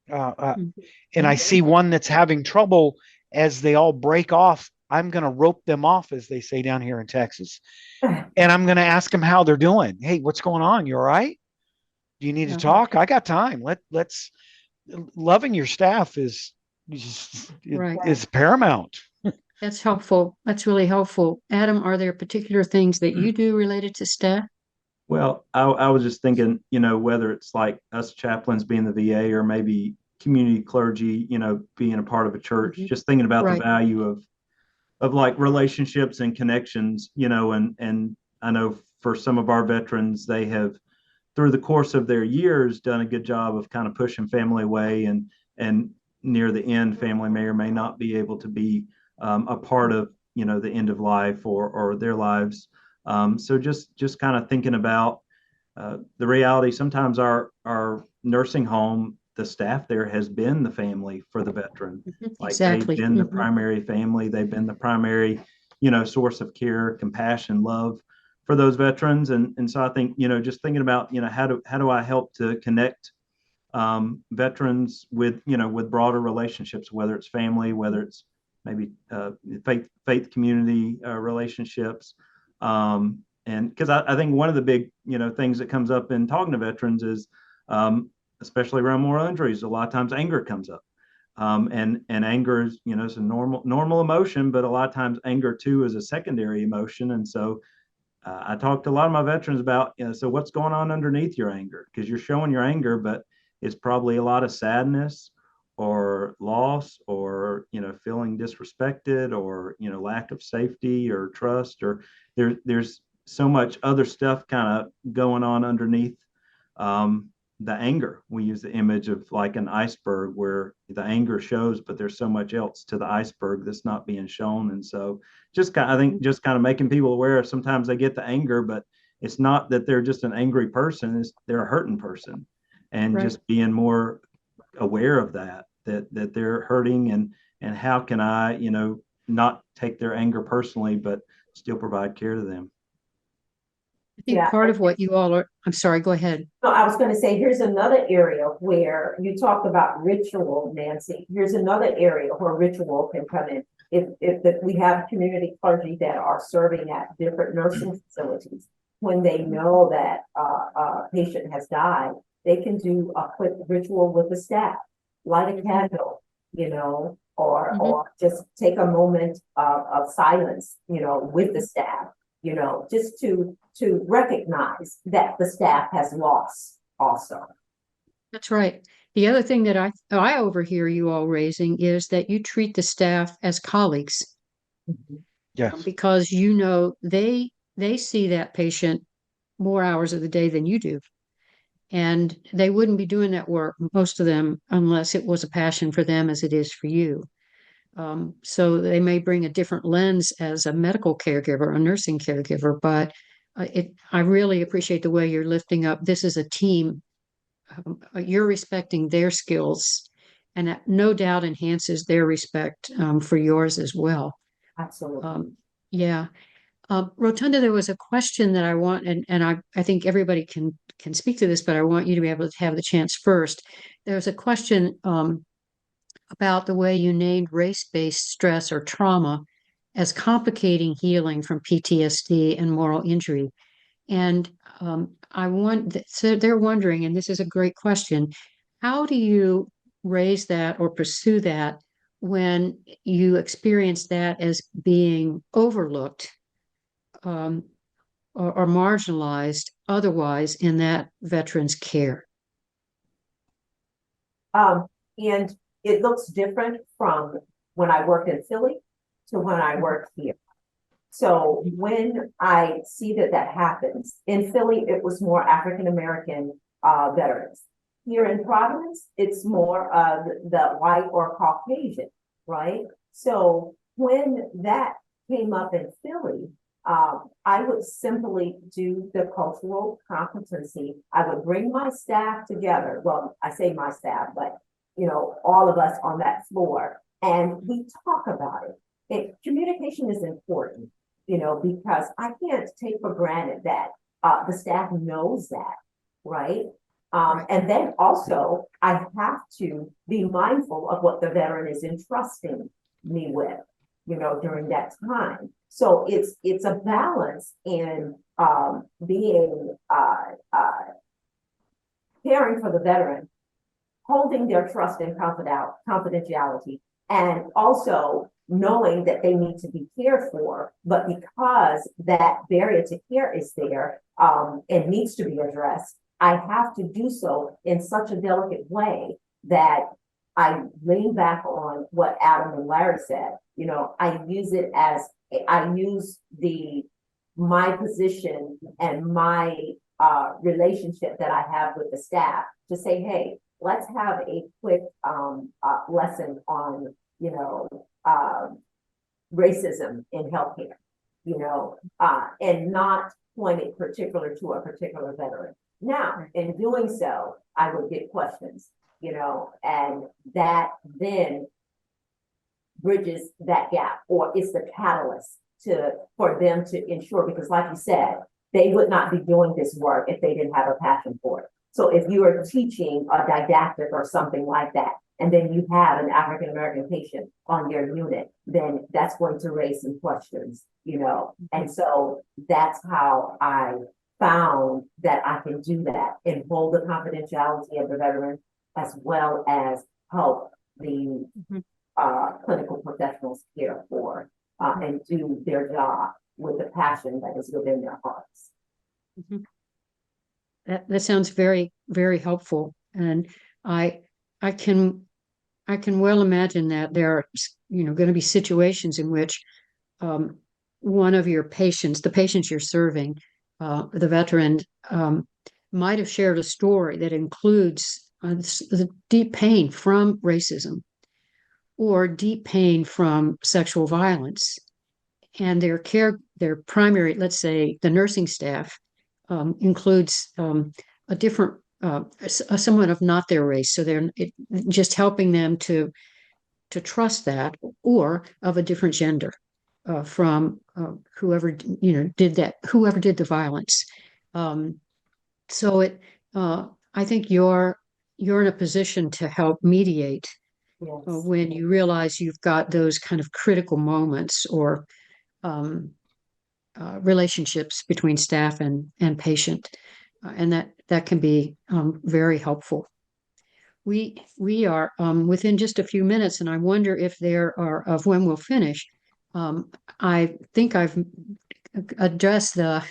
And I see one that's having trouble. As they all break off, I'm going to rope them off, as they say down here in Texas. And I'm going to ask them how they're doing. Hey, what's going on? You all right? Do you need to talk? I got time. Let's loving your staff is paramount. That's helpful. That's really helpful. Adam, are there particular things that you do related to staff? Well, I was just thinking, whether it's like us chaplains being the VA or maybe community clergy, being a part of a church, just thinking about the value of like relationships and connections, and I know for some of our veterans, they have through the course of their years done a good job of kind of pushing family away, and near the end, family may or may not be able to be a part of the end of life or their lives. So just kind of thinking about the reality. Sometimes our nursing home, the staff there has been the family for the veteran. Like Exactly. they've been the primary family. They've been the primary, source of care, compassion, love for those veterans. And so I think, just thinking about, how do I help to connect veterans with, with broader relationships, whether it's family, whether it's maybe faith community relationships. And because I think one of the big, things that comes up in talking to veterans is, especially around moral injuries, a lot of times anger comes up. And anger is, it's a normal emotion, but a lot of times anger too is a secondary emotion. And so I talked to a lot of my veterans about, so what's going on underneath your anger? Because you're showing your anger, but it's probably a lot of sadness or loss or, feeling disrespected or, lack of safety or trust, or there's so much other stuff kind of going on underneath the anger. We use the image of like an iceberg where the anger shows, but there's so much else to the iceberg that's not being shown. And so I think just kind of making people aware of sometimes they get the anger, but it's not that they're just an angry person, it's they're a hurting person. And Right. just being more aware of that they're hurting, and how can I, not take their anger personally, but still provide care to them. I think Yeah. part of what you all are, I'm sorry, go ahead. No, I was going to say, here's another area where you talked about ritual, Nancy. Here's another area where ritual can come in. If we have community clergy that are serving at different nursing facilities, when they know that a patient has died, they can do a quick ritual with the staff, light a candle, or just take a moment of silence, with the staff, just to recognize that the staff has lost also. That's right. The other thing that I overhear you all raising is that you treat the staff as colleagues. Yes. Because they see that patient more hours of the day than you do. And they wouldn't be doing that work, most of them, unless it was a passion for them as it is for you. So they may bring a different lens as a medical caregiver, a nursing caregiver, but I really appreciate the way you're lifting up. This is a team. You're respecting their skills, and that no doubt enhances their respect for yours as well. Absolutely. Yeah. Rotunda, there was a question that I want, and I think everybody can speak to this, but I want you to be able to have the chance first. There's a question about the way you named race-based stress or trauma as complicating healing from PTSD and moral injury. And so they're wondering, and this is a great question, how do you raise that or pursue that when you experience that as being overlooked or marginalized otherwise in that veteran's care? And it looks different from when I worked in Philly to when I work here. So when I see that happens, in Philly, it was more African-American veterans. Here in Providence, it's more of the white or Caucasian, right? So when that came up in Philly, I would simply do the cultural competency. I would bring my staff together. Well, I say my staff, but all of us on that floor, and we talk about it. Communication is important, because I can't take for granted that the staff knows that, right? And then also I have to be mindful of what the veteran is entrusting me with, during that time. So it's a balance in being caring for the veteran, holding their trust and confidentiality, and also knowing that they need to be cared for, but because that barrier to care is there and needs to be addressed, I have to do so in such a delicate way that I lean back on what Adam and Larry said. I use my position and my relationship that I have with the staff to say, hey, let's have a quick lesson on, racism in healthcare, and not point it particular to a particular veteran. Now, in doing so, I would get questions, and that then bridges that gap, or it's the catalyst for them to ensure, because like you said, they would not be doing this work if they didn't have a passion for it. So if you are teaching a didactic or something like that, and then you have an African-American patient on your unit, then that's going to raise some questions, And so that's how I found that I can do that and hold the confidentiality of the veteran, as well as help the clinical professionals care for and do their job with the passion that is within their hearts. Mm-hmm. That sounds very, very helpful. And I can well imagine that there are, going to be situations in which one of your patients, the patients you're serving, the veteran, might have shared a story that includes the deep pain from racism or deep pain from sexual violence. And their primary, let's say the nursing staff, includes a different, someone of not their race. So they're just helping them to trust that, or of a different gender, from whoever did that, whoever did the violence. So I think you're in a position to help mediate Yes. when you realize you've got those kind of critical moments, or relationships between staff and patient, and that can be very helpful. We are within just a few minutes, and I wonder if there are, of when we'll finish. I think I've addressed the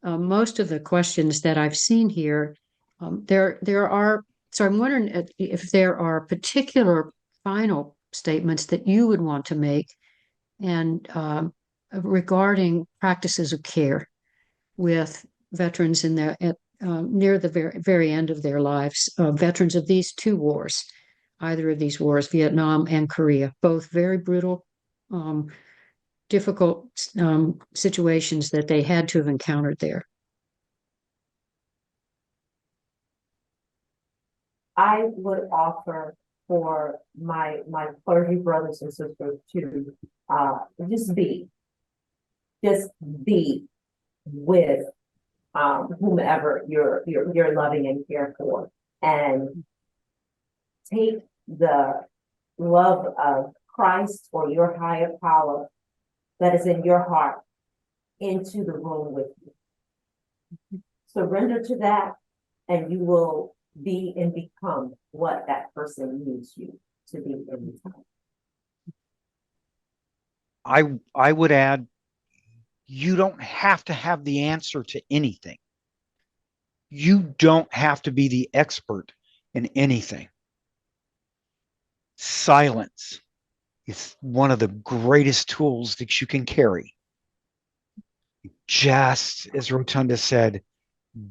most of the questions that I've seen here. There are, so I'm wondering if there are particular final statements that you would want to make, and regarding practices of care with veterans in their near the very end of their lives, veterans of these two wars, either of these wars, Vietnam and Korea, both very brutal, difficult situations that they had to have encountered there. I would offer for my clergy brothers and sisters to just be with whomever you're loving and care for, and take the love of Christ or your higher power that is in your heart into the room with you. Surrender to that, and you will be and become what that person needs you to be in time. I would add, you don't have to have the answer to anything. You don't have to be the expert in anything. Silence is one of the greatest tools that you can carry. Just as Rotunda said,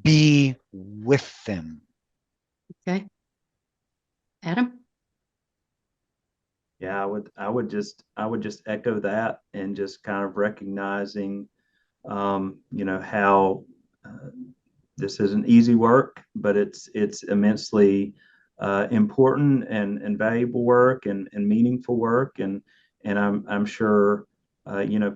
be with them. Okay. Adam? Yeah, I would just echo that, and just kind of recognizing, how this isn't easy work, but it's immensely important and valuable work, and meaningful work, and I'm sure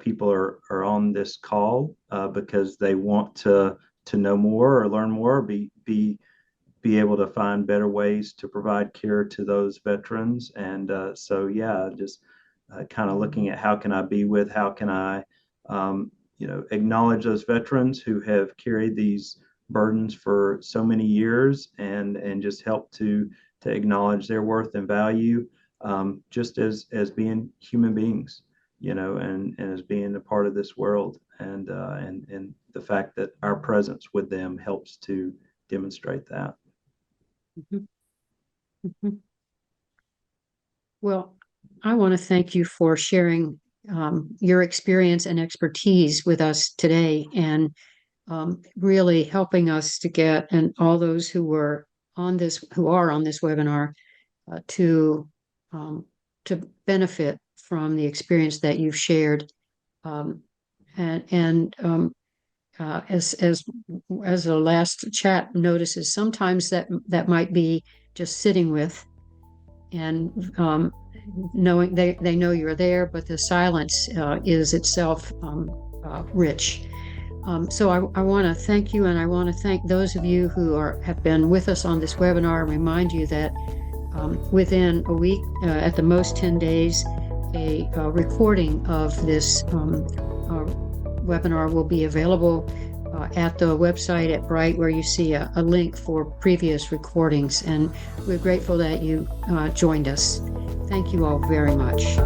people are on this call because they want to know more or learn more, be able to find better ways to provide care to those veterans. And so, yeah, just kind of looking at how can I acknowledge those veterans who have carried these burdens for so many years, and just help to acknowledge their worth and value, just as being human beings, and as being a part of this world, and the fact that our presence with them helps to demonstrate that. Mm-hmm. Mm-hmm. Well, I want to thank you for sharing your experience and expertise with us today, and really helping us to get, and all those who are on this webinar, to benefit from the experience that you've shared, as the last chat notices, sometimes that might be just sitting with, and knowing they know you're there, but the silence is itself rich. So I want to thank you, and I want to thank those of you who have been with us on this webinar, and remind you that within a week, at the most 10 days, a recording of this webinar will be available at the website at Brite, where you see a link for previous recordings. And we're grateful that you joined us. Thank you all very much.